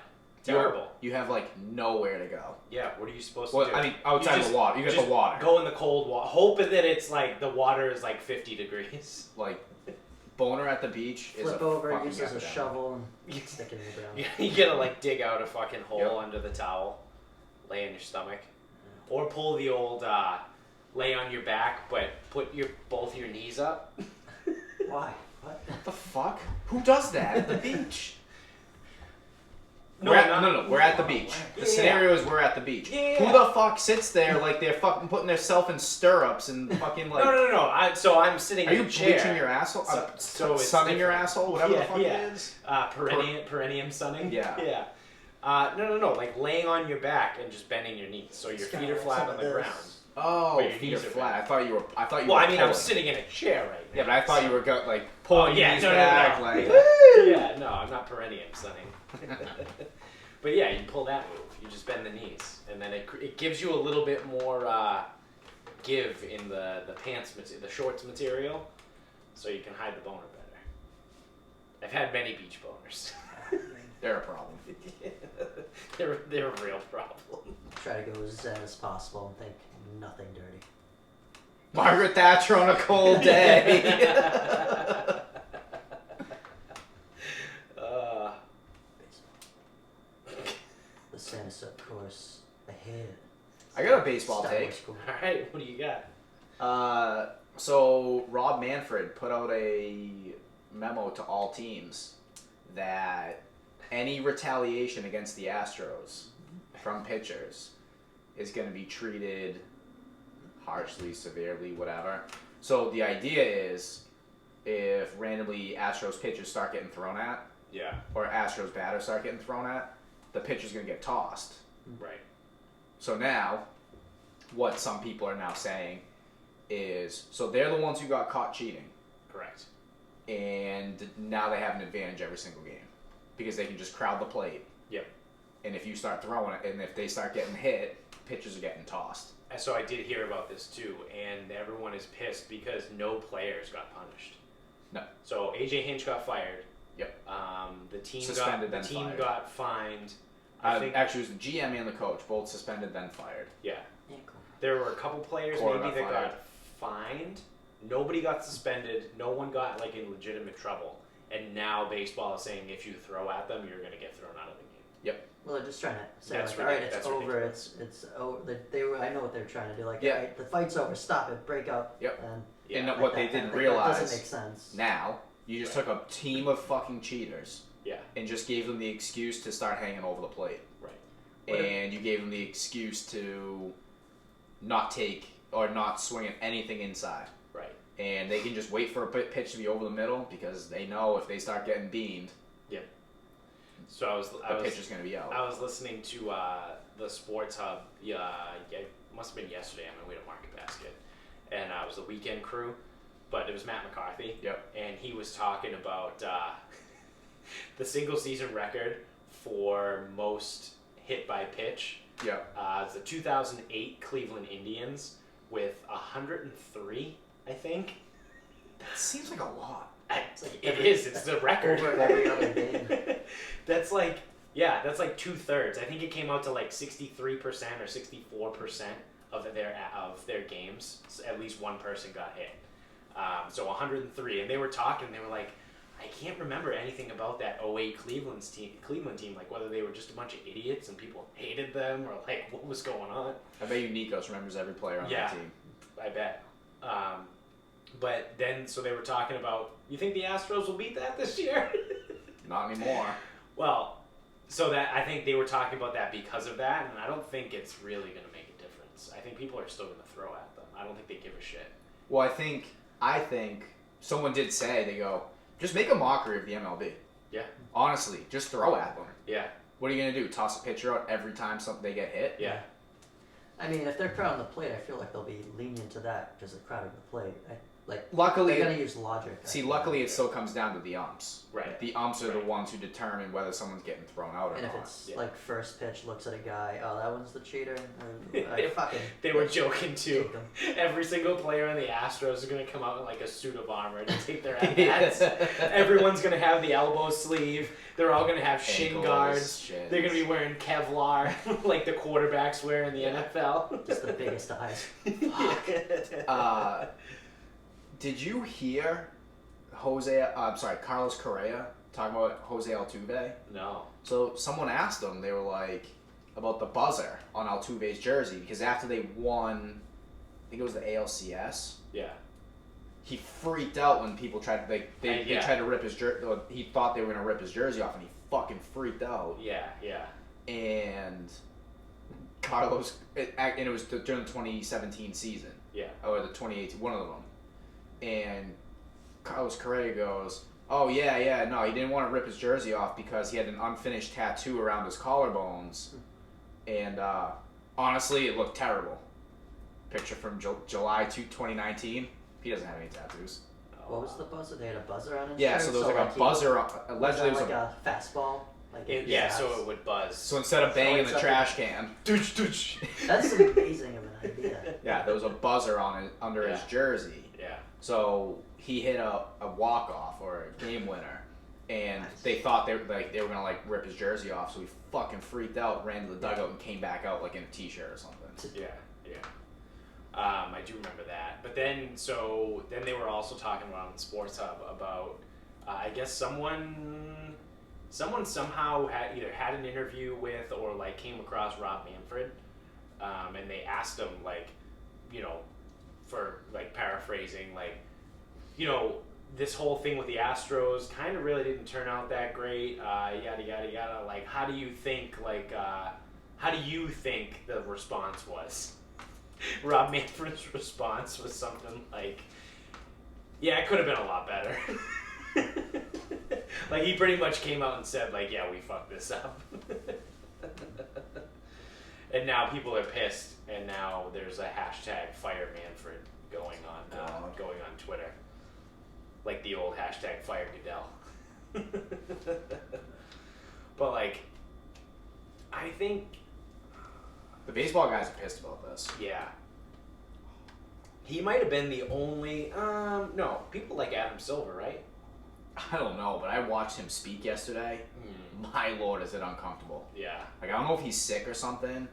Terrible. You have like nowhere to go. Yeah, what are you supposed Well, to do? I mean, outside the water. You get the water. Go in the cold water. Hoping that it's like the water is like 50 degrees. Like, boner at the beach is Flip a over, fucking use as a epidemic. shovel, and stick it in the ground. You gotta like dig out a fucking hole under the towel, lay in your stomach, or pull the old lay on your back, but put both your knees up. Why? What? What the fuck? Who does that at the beach? No, We're at the beach. The scenario is we're at the beach. Yeah. Who the fuck sits there like they're fucking putting themselves in stirrups and fucking like... No. So I'm sitting Are in you a chair. bleaching your asshole? So it's sunning your different. asshole? Whatever the fuck Yeah. it is? Perennium sunning? Yeah. Yeah. No. Like laying on your back and just bending your knees so your feet are flat on the ground. Oh, Where your feet are knees are flat. bent. I thought you were Well, I mean, I'm pulling. sitting in a chair right now. Yeah, but I thought you were like pulling your knees back. No. Like, Yeah, no, I'm not perennium sunning. But yeah, you pull that move. You just bend the knees, and then it gives you a little bit more give in the pants, the shorts material, so you can hide the boner better. I've had many beach boners. they're a problem. They're a real problem. Try to go as zen as possible and think nothing dirty. Margaret Thatcher on a cold day. The Santa of course ahead. I got a baseball Star take. Wars school. All right, what do you got? So Rob Manfred put out a memo to all teams that any retaliation against the Astros from pitchers is going to be treated harshly, severely, whatever. So the idea is if randomly Astros pitchers start getting thrown at, Yeah. or Astros batters start getting thrown at, the pitcher's going to get tossed. Right. So now, what some people are now saying is, so they're the ones who got caught cheating, Correct. and now they have an advantage every single game because they can just crowd the plate. Yep. And if you start throwing it, and if they start getting hit, pitchers are getting tossed. So I did hear about this too, and everyone is pissed because no players got punished. No. So AJ Hinch got fired. Yep. The team Suspended, got then fired. got fined. Actually, it was the GM and the coach, both suspended then fired. Yeah. Yeah, cool. There were a couple players Cora maybe got that fired. got fined. Nobody got suspended. No one got like in legitimate trouble. And now baseball is saying if you throw at them, you're going to get thrown out of the game. Yep. Well, they're just trying to say, That's like, all right, ridiculous. it's That's over. ridiculous. It's over. They were. I know what they're trying to do. Like, Yeah. all right, the fight's over. Stop it. Break up. Yep. And Yeah. And like what that, they I didn't think realize that doesn't make sense. now, you just took a team of fucking cheaters Yeah. and just gave them the excuse to start hanging over the plate. Right. What And you gave them the excuse to not take or not swing at anything inside. Right. And they can just wait for a pitch to be over the middle because they know if they start getting beamed, So I the was pitcher's going to be out. I was listening to the Sports Hub. Yeah, it must have been yesterday on my way to Market Basket, and it was the Weekend Crew, but it was Matt McCarthy. Yep. And he was talking about the single season record for most hit by pitch. Yep. It's the 2008 Cleveland Indians with 103, I think. That seems like a lot. It's the record. Over every other game. That's like 2/3. I think it came out to like 63% or 64% of their games. So at least one person got hit. So 103, and they were talking. They were like, I can't remember anything about that 08 Cleveland team, like whether they were just a bunch of idiots and people hated them or like what was going on. I bet you Nikos remembers every player on that team. I bet. But then, so they were talking about, you think the Astros will beat that this year? Not anymore. Well, so that I think they were talking about that because of that, and I don't think it's really going to make a difference. I think people are still going to throw at them. I don't think they give a shit. Well, I think someone did say, they go, just make a mockery of the MLB. Yeah. Honestly, just throw at them. Yeah. What are you going to do? Toss a pitcher out every time they get hit? Yeah. I mean, if they're crowding the plate, I feel like they'll be lenient to that because they're crowding the plate. Luckily, they're gonna use logic. luckily it still comes down to the umps. Right. The umps are the Right. ones who determine whether someone's getting thrown out or And if not. it's Yeah. like first pitch, looks at a guy, oh, that one's the cheater. I fucking They were joking too. take them. Every single player on the Astros is going to come out in like a suit of armor to take their at-bats. Everyone's going to have the elbow sleeve. They're all going to have shin Ankles, guards. shins. They're going to be wearing Kevlar like the quarterbacks wear in the NFL. Just the biggest eyes. Did you hear Carlos Correa talking about Jose Altuve? No. So someone asked him, they were like, about the buzzer on Altuve's jersey, because after they won, I think it was the ALCS, Yeah. he freaked out when people tried to, they Yeah. tried to rip his jersey, he thought they were going to rip his jersey off, and he fucking freaked out. Yeah. Yeah. And Carlos, and it was during the 2017 season, Yeah. or the 2018, one of them. And Carlos Correa goes, oh yeah, no, he didn't want to rip his jersey off because he had an unfinished tattoo around his collarbones. And honestly, it looked terrible. Picture from July 2019. He doesn't have any tattoos. What was the buzzer? They had a buzzer on his Yeah, shirt, so there was like a he- buzzer. was Allegedly, it that was like a fastball. Like Yeah, zaps? so it would buzz. so instead of banging it's the up trash can, That's amazing of an idea. yeah, there was a buzzer on it under his Yeah. jersey. Yeah. So he hit a walk off or a game winner, and Nice. they thought they were gonna like rip his jersey off. So he fucking freaked out, ran to the dugout, and came back out like in a t-shirt or something. Yeah. Yeah. I do remember that. But then they were also talking about on the Sports Hub about I guess someone somehow had an interview with or like came across Rob Manfred, and they asked him like, for like paraphrasing, like, this whole thing with the Astros kind of really didn't turn out that great, yada yada yada. Like, how do you think the response was? Rob Manfred's response was something like, yeah, it could have been a lot better. Like, he pretty much came out and said, like, yeah, we fucked this up. And now people are pissed, and now there's a hashtag Fire Manfred going on Twitter. Like the old hashtag Fire Goodell. But, like, I think The baseball guys are pissed about this. Yeah. He might have been the only. No, people like Adam Silver, right? I don't know, but I watched him speak yesterday. My lord, is it uncomfortable. Yeah. Like, I don't know if he's sick or something.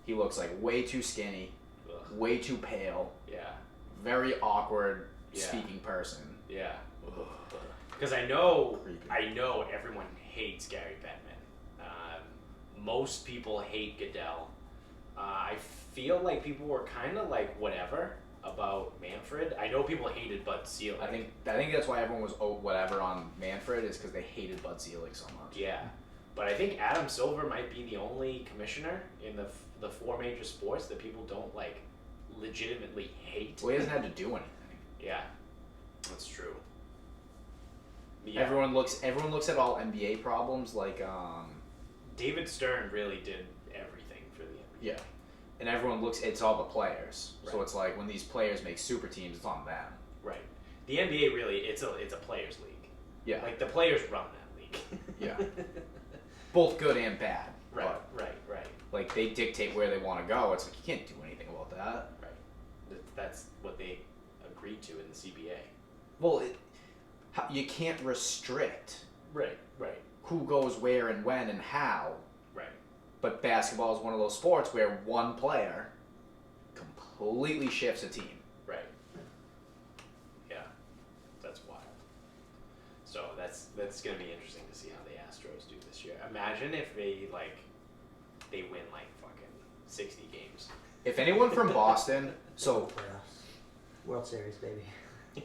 He looks like way too skinny, way too pale. Yeah. Very awkward speaking person. Yeah. Because I know everyone hates Gary Bettman. Most people hate Goodell. I feel like people were kind of like whatever about Manfred. I know people hated Bud Selig. I think that's why everyone was whatever on Manfred, is because they hated Bud Selig so much. Yeah, but I think Adam Silver might be the only commissioner in the four major sports that people don't like legitimately hate. Well, he hasn't had to do anything. Yeah, that's true. Yeah. Everyone looks at all NBA problems like David Stern really did everything for the NBA. Yeah. And everyone looks, it's all the players. Right. So it's like when these players make super teams, it's on them. Right. The NBA really, it's a players league. Yeah. Like the players run that league. Yeah. Both good and bad. Right. Like they dictate where they want to go. It's like you can't do anything about that. Right. That's what they agreed to in the CBA. Well, you can't restrict. Right. Who goes where and when and how. Right. But basketball is one of those sports where one player completely shifts a team. Right. Yeah. That's wild. So that's going to be interesting to see how the Astros do this year. Imagine if they win like fucking 60 games. If anyone from Boston, so playoffs, World Series, baby.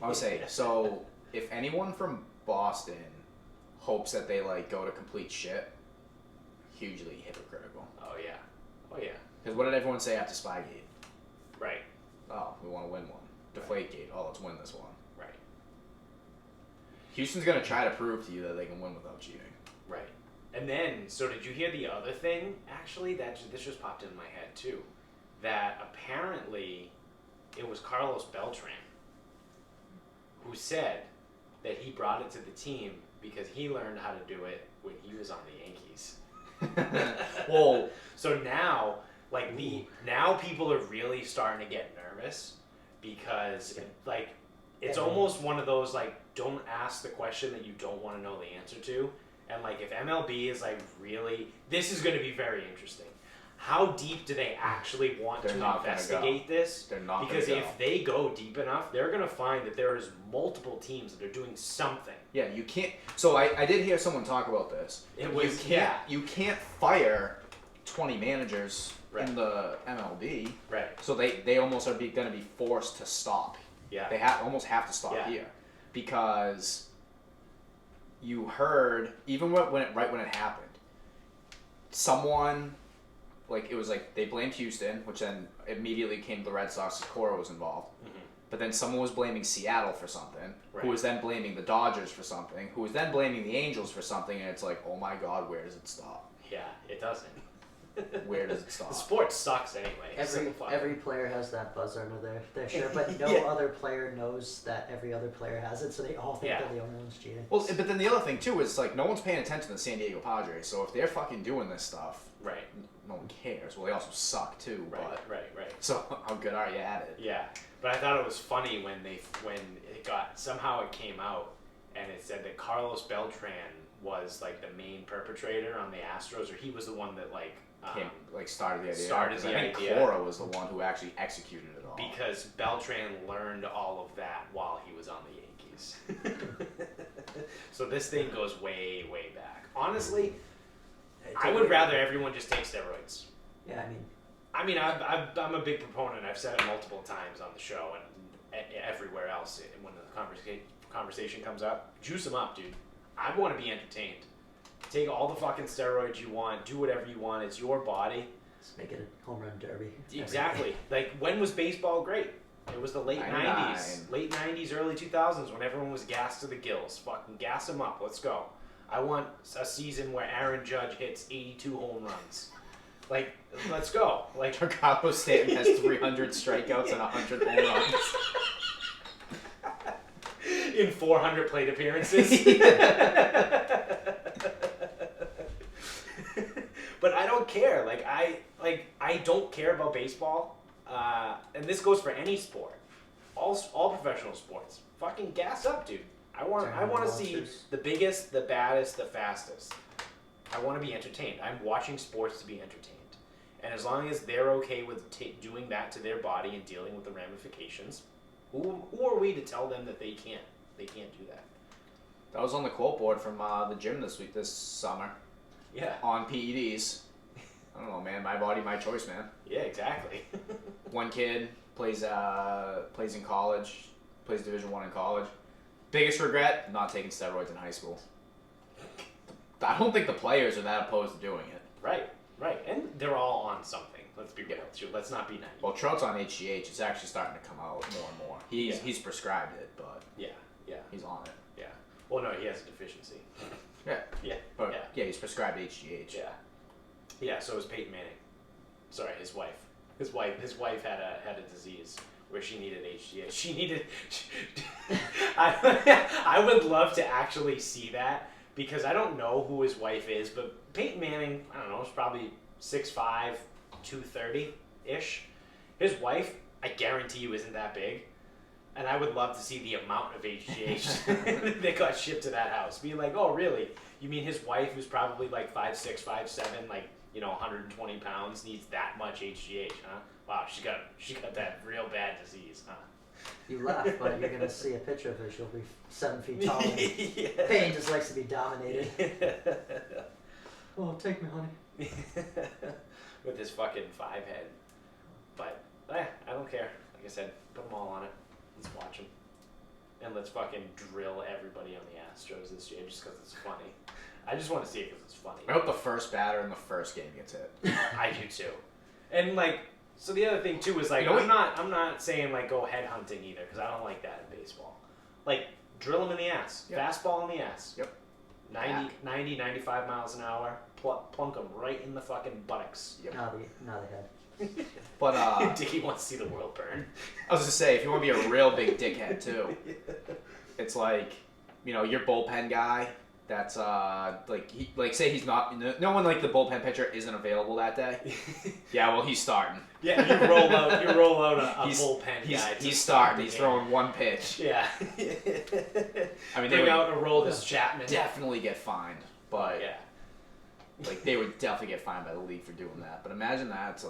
I would say, so if anyone from Boston hopes that they like go to complete shit, hugely hypocritical. Oh yeah. Because what did everyone say after Spygate? Right. Oh, we want to win one. Deflategate. Oh, let's win this one. Right. Houston's gonna try to prove to you that they can win without cheating. Right. And then, so did you hear the other thing? Actually, this just popped into my head too. That apparently it was Carlos Beltran who said that he brought it to the team because he learned how to do it when he was on the Yankees. Well, so now, now people are really starting to get nervous because, it's almost one of those, don't ask the question that you don't want to know the answer to. And, if MLB is, really, this is going to be very interesting. How deep do they actually want to investigate this? They're not because gonna go. if they go deep enough, they're going to find that there is multiple teams that are doing something. Yeah, you can't. So I did hear someone talk about this. You can't fire 20 managers in the MLB. Right. So they almost are going to be forced to stop. Yeah. They almost have to stop here because you heard even when it happened, someone. It was they blamed Houston, which then immediately came to the Red Sox. Cora was involved. Mm-hmm. But then someone was blaming Seattle for something, who was then blaming the Dodgers for something, who was then blaming the Angels for something, and it's like, oh my God, where does it stop? Yeah, it doesn't. Where does it stop? The sport sucks anyway. Every player has that buzz under their shirt, but no other player knows that every other player has it, so they all think that the only one's cheating. Well, but then the other thing too is no one's paying attention to the San Diego Padres, so if they're fucking doing this stuff, right, no one cares. Well, they also suck too. Right. So how good are you at it? Yeah, but I thought it was funny when it came out and it said that Carlos Beltran was the main perpetrator on the Astros, or he was the one that started the idea. Started the I think idea. Cora was the one who actually executed it all. Because Beltran learned all of that while he was on the Yankees. So this thing goes way, way back. Honestly, I would rather everyone just take steroids. Yeah, I'm a big proponent. I've said it multiple times on the show and everywhere else when the conversation comes up. Juice them up, dude. I want to be entertained. Take all the fucking steroids you want. Do whatever you want. It's your body. Let's make it a home run derby. Exactly. When was baseball great? It was the late 90s. Late 90s, early 2000s when everyone was gassed to the gills. Fucking gas them up. Let's go. I want a season where Aaron Judge hits 82 home runs. Let's go. Carlos Stanton has 300 strikeouts and 100 home runs. In 400 plate appearances. But I don't care. I don't care about baseball. And this goes for any sport. All professional sports. Fucking gas up, dude. I want to see the biggest, the baddest, the fastest. I want to be entertained. I'm watching sports to be entertained. And as long as they're okay with doing that to their body and dealing with the ramifications, who are we to tell them that they can't? They can't do that. That was on the quote board from the gym this summer. Yeah. On PEDs. I don't know, man. My body, my choice, man. Yeah, exactly. One kid plays in college, plays Division I in college. Biggest regret: not taking steroids in high school. I don't think the players are that opposed to doing it. Right. And they're all on something. Let's be real. Let's not be naive. Well, Trout's on HGH. It's actually starting to come out more and more. He's prescribed it, but yeah, he's on it. Yeah. Well, no, he has a deficiency. Yeah. But he's prescribed HGH. Yeah. So is Peyton Manning. Sorry, his wife. His wife had a disease where she needed HGH. She needed. I would love to actually see that. Because I don't know who his wife is, but Peyton Manning, I don't know, is probably 6'5", 230-ish. His wife, I guarantee you, isn't that big. And I would love to see the amount of HGH that got shipped to that house. Being like, oh, really? You mean his wife, who's probably like 5'6", 5'7", 120 pounds, needs that much HGH, huh? Wow, she got that real bad disease, huh? You laugh, but you're gonna see a picture of her. She'll be 7 feet tall. And Payne just likes to be dominated. Oh, take me, honey. With his fucking 5 head. But I don't care. Like I said, put them all on it. Let's watch them, and let's fucking drill everybody on the Astros this year just because it's funny. I just want to see it because it's funny. I hope the first batter in the first game gets hit. I do too, and So the other thing too is I'm not saying go head hunting either because I don't like that in baseball. Drill them in the ass, fastball in the ass. Yep. 90, 95 miles an hour, plunk them right in the fucking buttocks. Yep. Not the head. But Dickie wants to see the world burn. I was gonna say, if you want to be a real big dickhead too, it's your bullpen guy. That's say he's not. No one the bullpen pitcher isn't available that day. Yeah, well he's starting. Yeah, you roll out a bullpen guy. He's starting. He's throwing one pitch. Yeah. I mean, bring out a Aroldis Chapman. Definitely get fined, but yeah. They would definitely get fined by the league for doing that. But imagine that. It's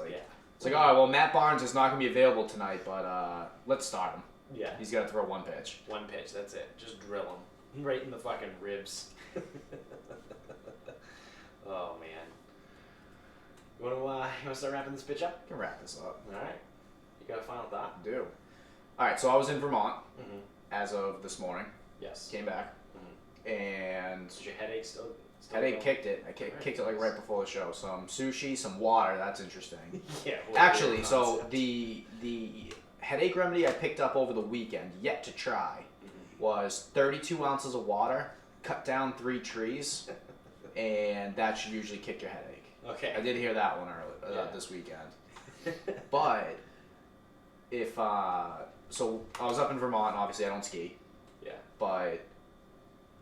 all right, well, Matt Barnes is not going to be available tonight, but let's start him. Yeah. He's got to throw one pitch. One pitch, that's it. Just drill him. Right in the fucking ribs. Oh, man. You want to start wrapping this bitch up? We can wrap this up. All right. You got a final thought? I do. All right, so I was in Vermont Mm-hmm. as of this morning. Yes. Came back. Mm-hmm. And Is your headache still headache going? kicked it. I kicked it right before the show. Some sushi, some water. That's interesting. Yeah. Actually, so the headache remedy I picked up over the weekend, yet to try, was 32 ounces of water, cut down 3 trees, and that should usually kick your headache. Okay. I did hear that one earlier this weekend. But if so I was up in Vermont. Obviously, I don't ski. Yeah. But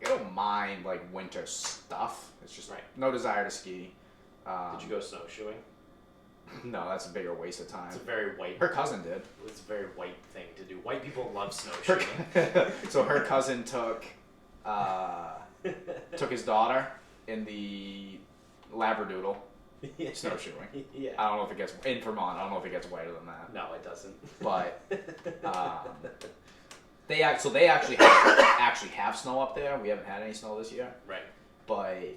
I don't mind winter stuff. It's just no desire to ski. Did you go snowshoeing? No, that's a bigger waste of time. It's a very white. Her cousin did. It's a very white thing to do. White people love snowshoeing. So her cousin took his daughter in the Labradoodle snowshoeing. Yeah. I don't know if it gets in Vermont. I don't know if it gets whiter than that. No, it doesn't. But they actually have snow up there. We haven't had any snow this year. Right. But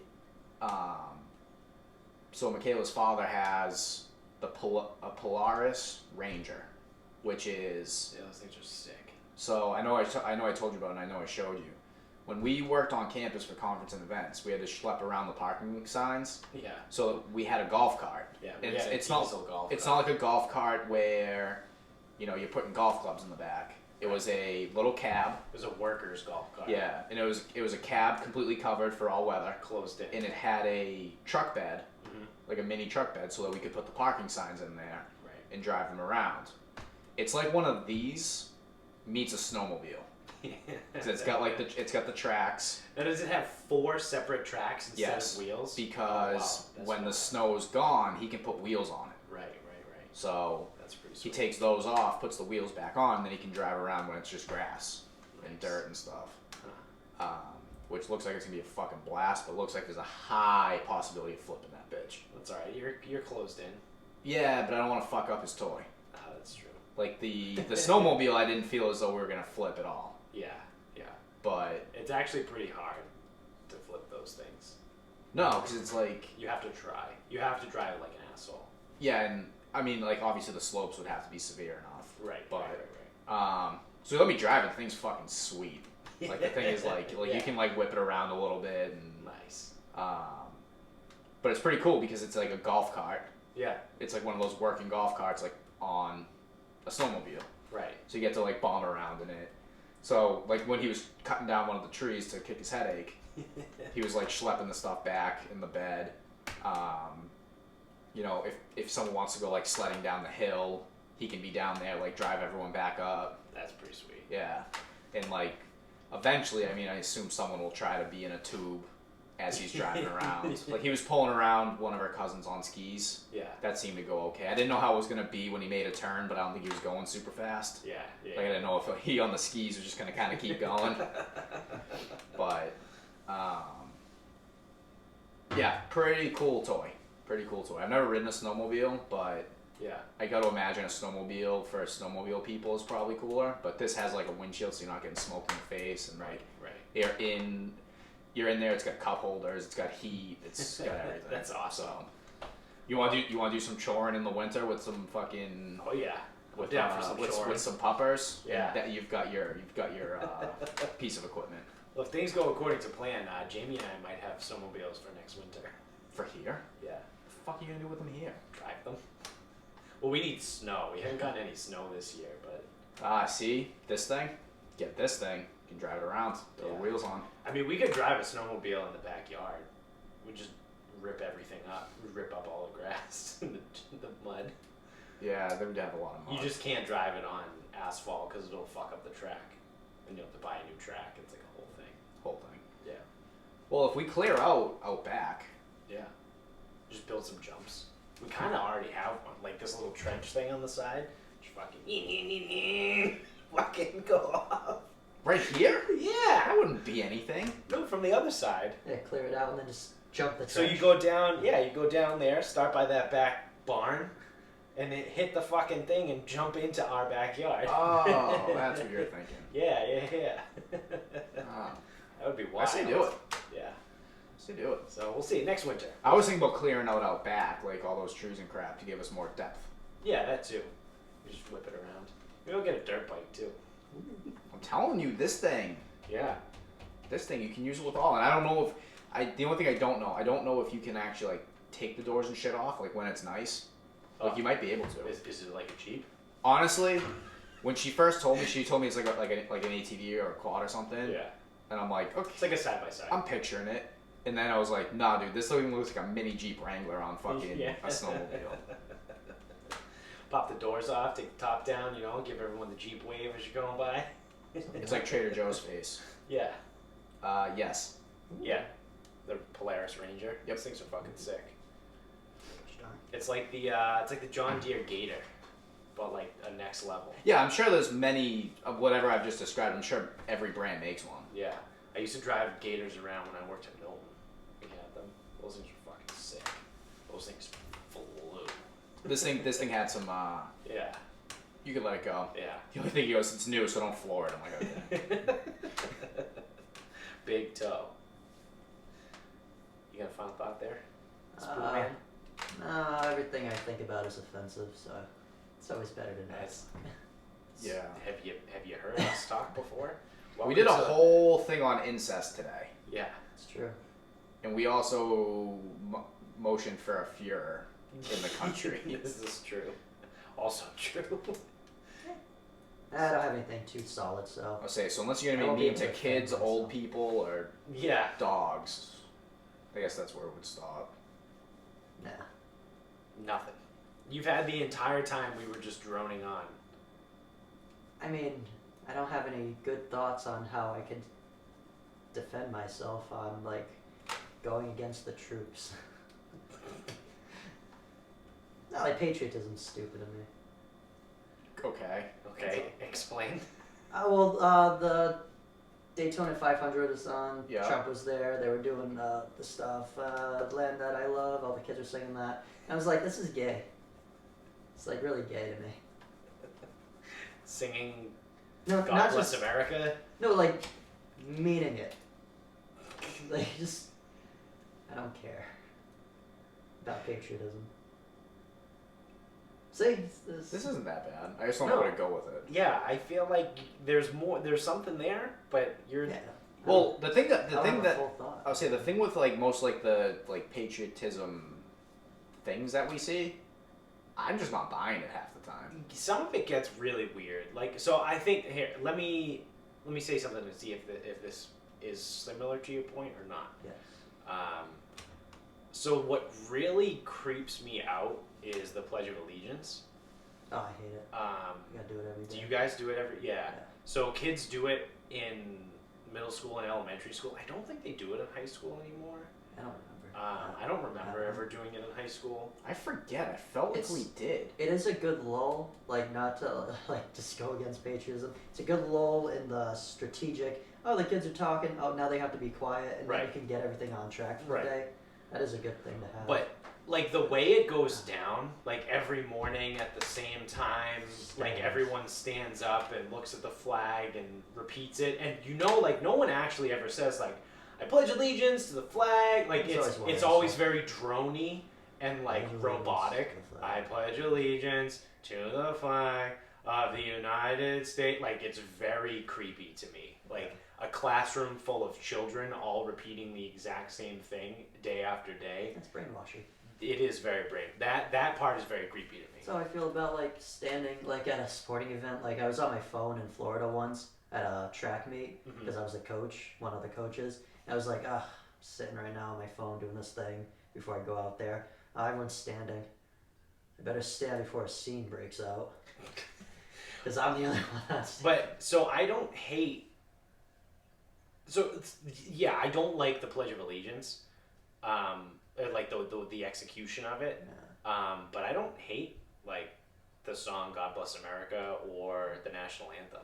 so Michaela's father has a Polaris Ranger, which is those things are sick. So I know I told you about it, and I know I showed you. When we worked on campus for conference and events, we had to schlep around the parking signs. Yeah. So we had a golf cart. Yeah. It's not like a golf cart where, you're putting golf clubs in the back. It was a little cab. It was a worker's golf cart. Yeah, and it was a cab completely covered for all weather. Closed in. And it had a truck bed, like a mini truck bed, so that we could put the parking signs in there and drive them around. It's like one of these meets a snowmobile. 'Cause it's got like it's got the tracks. Now, does it have 4 separate tracks instead Yes, of wheels? because That's when the wild. snow's gone, he can put wheels on it. Right. So That's pretty he sweet. takes those off, puts the wheels back on, then he can drive around when it's just grass and Nice. dirt and stuff. Which looks like it's gonna be a fucking blast, but looks like there's a high possibility of flipping that bitch. That's alright. You're closed in. Yeah, but I don't want to fuck up his toy. That's true. Like the snowmobile, I didn't feel as though we were gonna flip at all. Yeah. But It's actually pretty hard to flip those things. no, because it's like You have to try. You have to drive it like an asshole. yeah, and I mean like obviously the slopes would have to be severe enough. Right. But Right. so let me drive it. The thing's fucking sweet. Like the thing is like Yeah. you can like whip it around a little bit and Nice. but it's pretty cool because it's like a golf cart. Yeah. It's like one of those working golf carts like on a snowmobile. Right. So you get to like bomb around in it. So like when he was cutting down one of the trees to kick his headache, he was like schlepping the stuff back in the bed. You know, if someone wants to go like sledding down the hill, he can be down there, like drive everyone back up. That's pretty sweet. Yeah. And like eventually, I mean, I assume someone will try to be in a tube as he's driving around. Like he was pulling around one of our cousins on skis. Yeah. That seemed to go okay. I didn't know how it was gonna be when he made a turn, but I don't think he was going super fast. Yeah. Like I didn't know if he on the skis was just gonna kind of keep going. But yeah, pretty cool toy. I've never ridden a snowmobile, but Yeah. I got to imagine a snowmobile for snowmobile people is probably cooler. But this has like a windshield, so you're not getting smoked in the face, and like Right. you're in there. It's got cup holders. It's got heat. It's got everything. That's awesome. So, you want to do some choring in the winter with some fucking Oh yeah. with down for some chores. with some puppers. Yeah. That you've got your piece of equipment Well, if things go according to plan, Jamie and I might have snowmobiles for next winter. for here. Yeah. What the fuck are you gonna do with them here? Drive them. Well, we need snow. We haven't gotten any snow this year, but See this thing? Get this thing. You can drive it around. Throw the Yeah. wheels on. I mean, we could drive a snowmobile in the backyard. We just rip everything up. We rip up all the grass and the mud. Yeah, they would have a lot of mud. You just can't drive it on asphalt because it'll fuck up the track, and you'll have to buy a new track. It's like a whole thing. whole thing. Yeah. Well, if we clear out back, Yeah. Just build some jumps. We kind of already have one, like this little trench thing on the side. Just fucking fucking go off. right here, Yeah. that wouldn't be anything. No, from the other side. Yeah, clear it out and then just jump the So trench. you go down, you go down there, start by that back barn, and then hit the fucking thing and jump into our backyard. Oh, that's what you're thinking. Yeah. Ah, That would be I wild. say do it. Yeah. I say do it. So we'll see next winter. I was thinking about clearing out back, like all those trees and crap, to give us more depth. Yeah, that too. You just whip it around. Maybe we'll get a dirt bike too. I'm telling you, this thing you can use it with all. And I don't know if the only thing I don't know if you can actually like take the doors and shit off, like when it's nice. Like you might be able to. Is it like a Jeep? Honestly, when she first told me, it's like an ATV or a quad or something. Yeah. And I'm like, okay. It's like a side by side. I'm picturing it. And then I was like, nah, dude, this even looks like a mini Jeep Wrangler on fucking Yeah. a snowmobile. Pop the doors off, take the top down, give everyone the Jeep wave as you're going by. It's like Trader Joe's face. Yeah. Yes. Yeah. The Polaris Ranger. Yep. Those things are fucking sick. Gosh darn. It's like the John Deere Gator, but like a next level. Yeah, I'm sure there's many of whatever I've just described. I'm sure every brand makes one. Yeah. I used to drive Gators around when I worked at Milton. We had them. Those things were fucking sick. Those things flew. This thing had some. Yeah. You could let it go. Yeah. The only thing he goes, it's new, so don't floor it. I'm like, okay. Big toe. You got a final thought there? Spoon Uh, man? No, everything I think about is offensive, so it's always better to know. Nice. Yeah. Have you heard us talk before? We did a whole thing on incest today, Yeah. It's true. and we also motioned for a Fuhrer in the country. This is true. Also true. I don't have anything too solid, so. I'll say so. Unless you're I gonna won't be be mean to able to defend kids, old myself. people, or Yeah. dogs, I guess that's where it would stop. Nah. Nothing. You've had the entire time we were just droning on. I mean, I don't have any good thoughts on how I could defend myself on like going against the troops. No, like patriotism's stupid to me. Okay. Explain. The Daytona 500 was on. Yeah. Trump was there. They were doing the stuff, "Land That I Love." All the kids were singing that. And I was like, this is gay. It's like really gay to me. Singing No, God not Bless just America. no, like meaning it. Like just, I don't care about patriotism. See, This isn't that bad. I just don't No. know where to go with it. Yeah, I feel like there's more. There's something there, but you're. Yeah. Well, the thing I don't have a that full thought. I would say the thing with like most like the like patriotism things that we see, I'm just not buying it half the time. Some of it gets really weird. Like, so I think here. Let me say something to see if this is similar to your point or not. Yes. So what really creeps me out is the Pledge of Allegiance. Oh, I hate it. You gotta do it every day. Do you guys do it every? Yeah. Yeah. So kids do it in middle school and elementary school. I don't think they do it in high school anymore. I don't remember. I don't remember ever doing it in high school. I forget. I felt like It's- we did. It is a good lull, like not to like just go against patriotism. It's a good lull in the strategic. Oh, the kids are talking. Oh, now they have to be quiet, and then Right. you can get everything on track for Right. the day. That is a good thing to have. But like the way it goes down, like every morning at the same time, like Stands. everyone stands up and looks at the flag and repeats it, and like no one actually ever says like, "I pledge allegiance to the flag." Like it's always very drony and like Pledge allegiance robotic. to the I flag. pledge allegiance to the flag of the United States. Like it's very creepy to me. Like a classroom full of children all repeating the exact same thing day after day. That's brainwashing. It is very brave. That part is very creepy to me. That's how I feel about like standing like at a sporting event. Like I was on my phone in Florida once at a track meet Mhm. because I was a coach, one of the coaches. And I was like, I'm sitting right now on my phone doing this thing before I go out there. Everyone's standing. I better stand before a scene breaks out. Because I'm the only one that's. But so I don't hate. So yeah, I don't like the Pledge of Allegiance, like the execution of it. But I don't hate like the song "God Bless America" or the national anthem.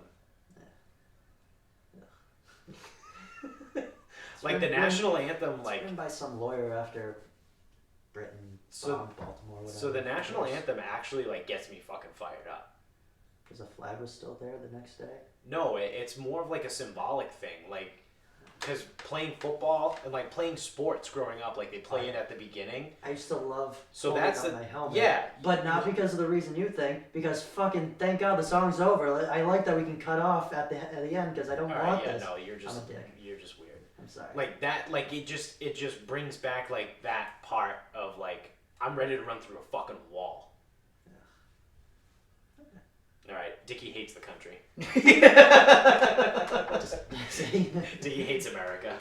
Like the national anthem, It's like written by some lawyer after Britain bombed Baltimore. Whatever. so the national anthem actually like gets me fucking fired up. Because the flag was still there the next day. No, it's more of like a symbolic thing, like because playing football and like playing sports growing up, like they play it at the beginning. I used to love So holding that's on the my helmet. yeah. But not because of the reason you think, because fucking thank God the song's over. I like that we can cut off at the end because I don't All want right, yeah, this. no, you're just I'm a dick. you're just weird. I'm sorry. Like that, like it just brings back like that part of like I'm ready to run through a fucking wall. All right, Dickie hates the country. Dickie hates America.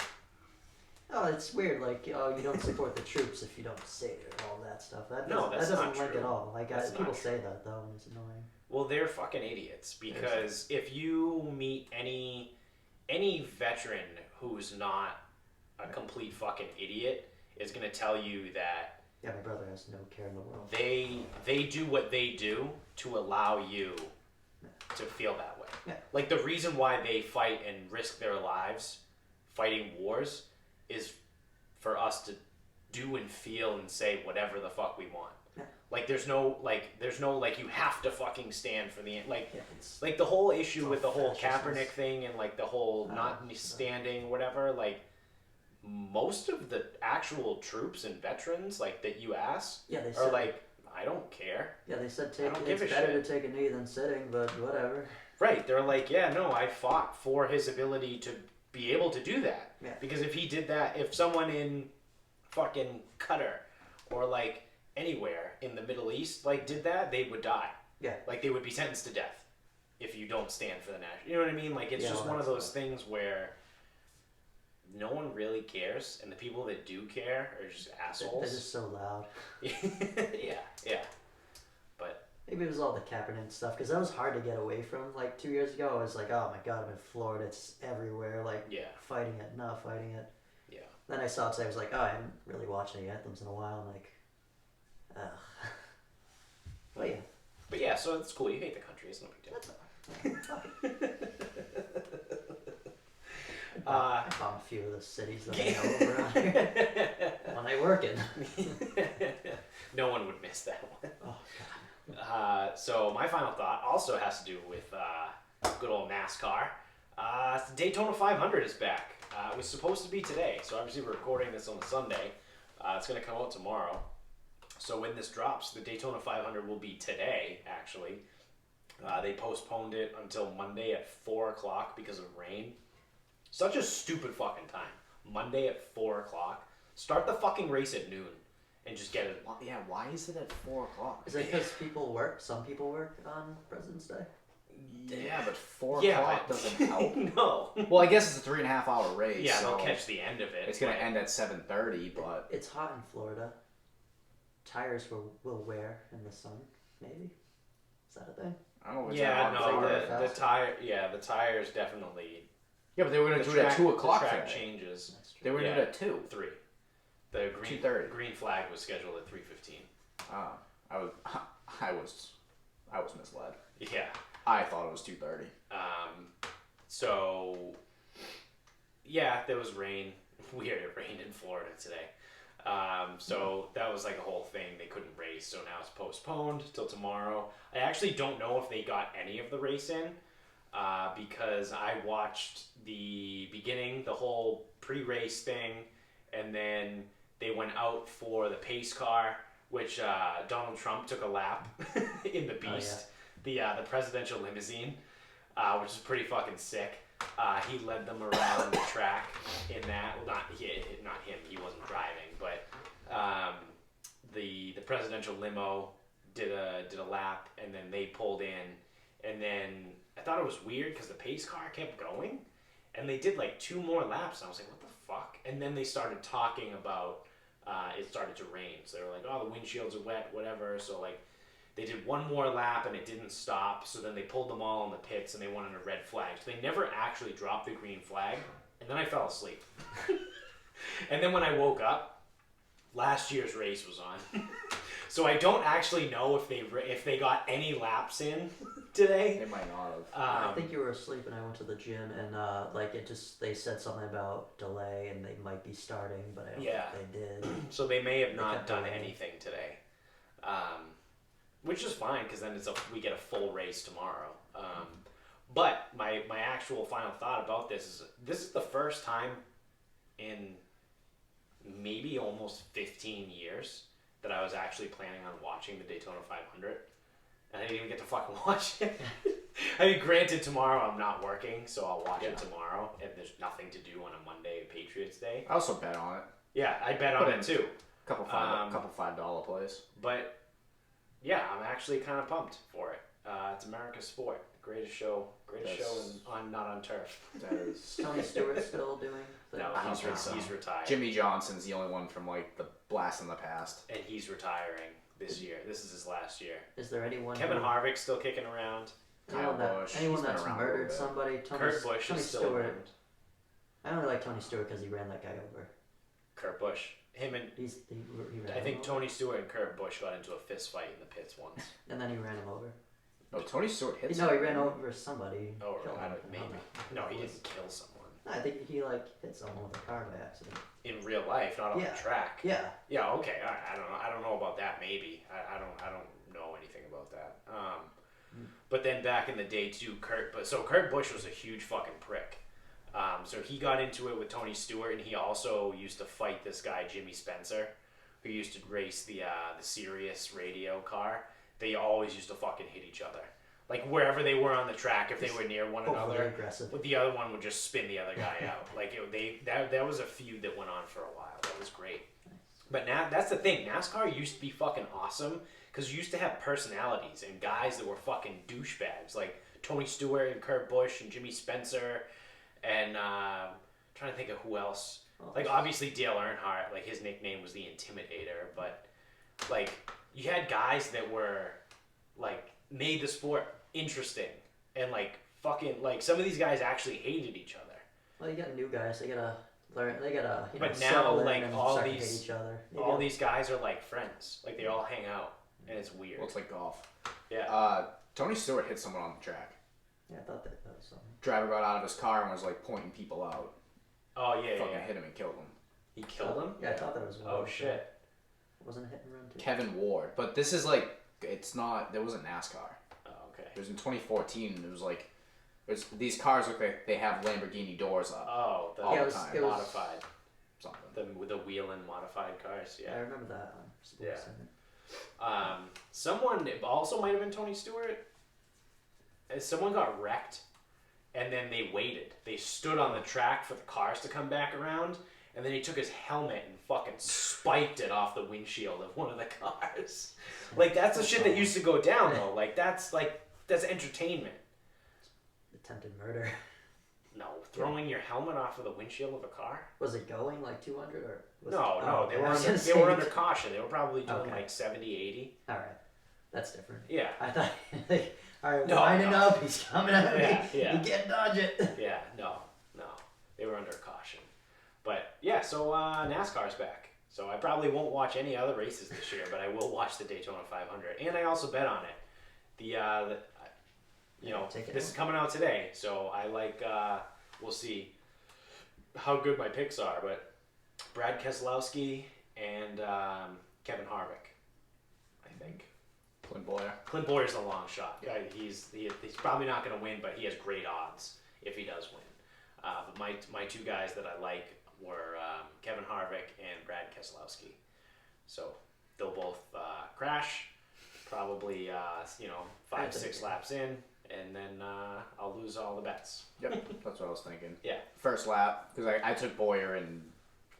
Oh, it's weird. Like, oh, you don't support the troops if you don't say it or all that stuff. That No, doesn't, that's that doesn't not link true. at all. Like, That's people not say that though, and it's annoying. Well, they're fucking idiots because if you meet any veteran who's not a complete fucking idiot is gonna tell you that Yeah, my brother has no care in the world. they do what they do to allow you to feel that way. Yeah. Like the reason why they fight and risk their lives fighting wars is for us to do and feel and say whatever the fuck we want. Yeah. Like there's no you have to fucking stand for the like Yeah, it's like the whole issue all with the whole fascism. Kaepernick thing and like the whole not so- standing whatever, like most of the actual troops and veterans like that you ask yeah. They are said like, I don't care. yeah. They said I don't give it's a better shit. to take a knee than sitting, but whatever. Right. They're like, yeah, no, I fought for his ability to be able to do that. Yeah. Because if he did that, if someone in fucking Qatar or like anywhere in the Middle East like did that, they would die. Yeah. Like they would be sentenced to death if you don't stand for the national. You know what I mean? Like it's Yeah, just well, one of that's those things where no one really cares, and the people that do care are just They're assholes. just so loud. Yeah. But Maybe it was all the Kaepernick stuff, because that was hard to get away from. Like 2 years ago, I was like, oh my god, I'm in Florida. It's everywhere. Like, fighting it, not fighting it. Yeah. Then I saw it today. I was like, oh, I haven't really watched any anthems in a while. I'm like, ugh. But yeah. But yeah, so it's cool. You hate the country. It's no big deal. I found a few of the cities that I know around here when I work in. No one would miss that one. Oh god. So my final thought also has to do with good old NASCAR. The Daytona 500 is back. It was supposed to be today, so obviously we're recording this on a Sunday. It's going to come out tomorrow. So when this drops, the Daytona 500 will be today, actually. They postponed it until Monday at 4 o'clock because of rain. Such a stupid fucking time. Monday at 4 o'clock. Start the fucking race at noon and just get it. Yeah, why is it at 4 o'clock? Is it because people work? Some people work on President's Day? Yeah, but 4 o'clock doesn't help. No. Well, I guess it's a 3.5 hour race. Yeah, so they'll catch the end of it. It's going to end at 7:30, but... It's hot in Florida. Tires will wear in the sun, maybe? Is that a thing? I don't know. Yeah, no, the tires definitely... Yeah, but they were going to do it at 2 o'clock The track today. changes. They were going to do it at 2. 3. The 2:30. green flag was scheduled at 3:15. Ah, I was misled. Yeah. I thought it was 2:30. So, yeah, there was rain. Weird, it rained in Florida today. So that was like a whole thing. They couldn't race, so now it's postponed till tomorrow. I actually don't know if they got any of the race in, because I watched the beginning, the whole pre-race thing, and then they went out for the pace car, which Donald Trump took a lap in the Beast, the presidential limousine, which is pretty fucking sick. He led them around the track in that. Well, not him. He wasn't driving, but the presidential limo did a lap, and then they pulled in, and then I thought it was weird because the pace car kept going, and they did like 2 more laps, and I was like, what the fuck? And then they started talking about it started to rain, so they were like, oh, the windshields are wet, whatever. So like, they did 1 more lap and it didn't stop, so then they pulled them all in the pits and they wanted a red flag. So they never actually dropped the green flag, and then I fell asleep. And then when I woke up, last year's race was on. So I don't actually know if they got any laps in today. They might not have. I think you were asleep and I went to the gym, and they said something about delay and they might be starting, but I don't think they did. So they may have not done anything today. Which is fine, because then we get a full race tomorrow. But my actual final thought about this is the first time in maybe almost 15 years that I was actually planning on watching the Daytona 500. And I didn't even get to fucking watch it. I mean, granted, tomorrow I'm not working, so I'll watch it tomorrow, and there's nothing to do on a Monday, Patriots Day. I also bet on it. Yeah, I bet on it too. Couple $5 plays. But yeah, I'm actually kind of pumped for it. It's America's sport, the greatest show not on turf. That is. Tony Stewart still doing? No, he's retired. Jimmy Johnson's the only one from like the blast in the past, and he's retiring this year. This is his last year. Is there anyone? Kevin Harvick's still kicking around. Anyone that's murdered somebody? Kurt Busch is still around. I only like Tony Stewart because he ran that guy over. Kurt Busch. Him and he ran I think him Tony Stewart and Kurt Busch got into a fist fight in the pits once. And then he ran him over. No, Tony Stewart hit. No, he ran over somebody. Oh, maybe. No, he didn't kill someone. I think he hit someone with a car by accident. In real life, not on the track. Yeah. Yeah. Okay. All right. I don't know about that. Maybe. I don't know anything about that. But then back in the day too, Kurt Busch was a huge fucking prick. So he got into it with Tony Stewart, and he also used to fight this guy Jimmy Spencer, who used to race the Sirius radio car. They always used to fucking hit each other. Like wherever they were on the track, if they were near one another, the other one would just spin the other guy out. Like that was a feud that went on for a while. That was great. But now that's the thing. NASCAR used to be fucking awesome because you used to have personalities and guys that were fucking douchebags, like Tony Stewart and Kurt Busch and Jimmy Spencer, and I'm trying to think of who else. Like obviously Dale Earnhardt, like his nickname was the Intimidator, but like you had guys that were like made the sport interesting and like fucking like some of these guys actually hated each other. Well, you got new guys. They gotta learn. They gotta But now, settle in like and all start to hate these, each other. all these guys are like friends. Like they all hang out, and it's weird. Well, it's like golf. Yeah. Tony Stewart hit someone on the track. Yeah, I thought that was something. Driver got out of his car and was like pointing people out. Oh yeah, Fucking yeah. hit him and killed him. He killed him. Yeah, I thought that was. Oh shit. Wasn't a hit and run too. Kevin Ward, but this is like it's not. There wasn't NASCAR. Oh okay. It was in 2014. And it was like, these cars look like they have Lamborghini doors up. Oh, the all the time. It was modified. Something. The wheeling modified cars. I Yeah. remember that. Yeah. Someone also might have been Tony Stewart. Someone got wrecked, and then they waited. They stood on the track for the cars to come back around, and then he took his helmet and fucking spiked it off the windshield of one of the cars. Like that's the shit that used to go down though. Like that's entertainment. Attempted murder. No, throwing your helmet off of the windshield of a car. Was it going like 200 or? Was No, it, they were I was under, gonna they say- were under caution. They were probably doing Okay. like 70, 80. All right, that's different. Yeah. I thought. Like, all right, No, lining no. up. He's coming at me. Yeah. You can't dodge it. Yeah, no. They were under caution. But yeah, so NASCAR's back. So I probably won't watch any other races this year, but I will watch the Daytona 500. And I also bet on it. This is coming out today, so I like, we'll see how good my picks are, but Brad Keselowski and Kevin Harvick, I think. Clint Boyer's a long shot. Yeah. He's probably not going to win, but he has great odds if he does win. But my two guys that I like were Kevin Harvick and Brad Keselowski. So they'll both crash, probably 5-6 laps in, and then I'll lose all the bets. Yep, that's what I was thinking. Yeah. First lap, because I took Boyer and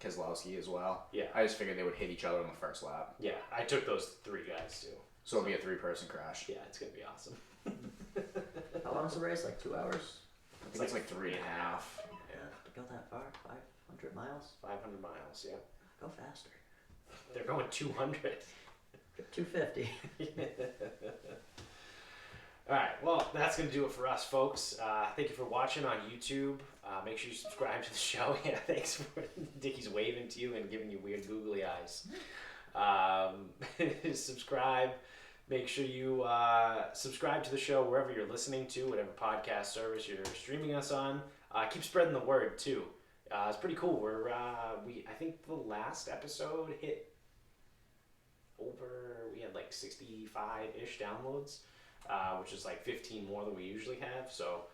Keselowski as well. Yeah. I just figured they would hit each other on the first lap. Yeah, I took those three guys too. So it'll be a 3-person crash. Yeah, it's gonna be awesome. How long is the race? Like 2 hours? I think it's like 3.5. Yeah. To go that far? 500 miles? 500 miles, yeah. Go faster. They're going 200. 250. All right, well, that's going to do it for us, folks. Thank you for watching on YouTube. Make sure you subscribe to the show. Yeah, thanks for Dickie's waving to you and giving you weird googly eyes. Subscribe. Make sure you subscribe to the show wherever you're listening to, whatever podcast service you're streaming us on. Keep spreading the word, too. It's pretty cool. I think the last episode hit we had like 65-ish downloads, which is like 15 more than we usually have. So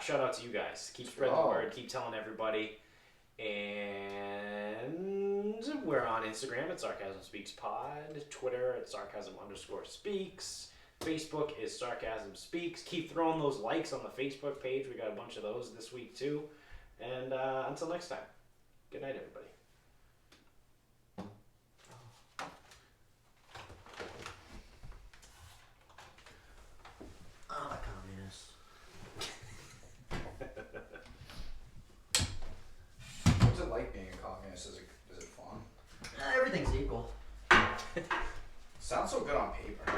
shout out to you guys. Keep spreading the word. Keep telling everybody. And we're on Instagram at Sarcasm Speaks Pod, Twitter at Sarcasm_Speaks, Facebook is Sarcasm Speaks. Keep throwing those likes on the Facebook page. We got a bunch of those this week too. And until next time, good night, everybody. Oh, the communists. What's it like being a communist? Is it fun? Everything's equal. Sounds so good on paper.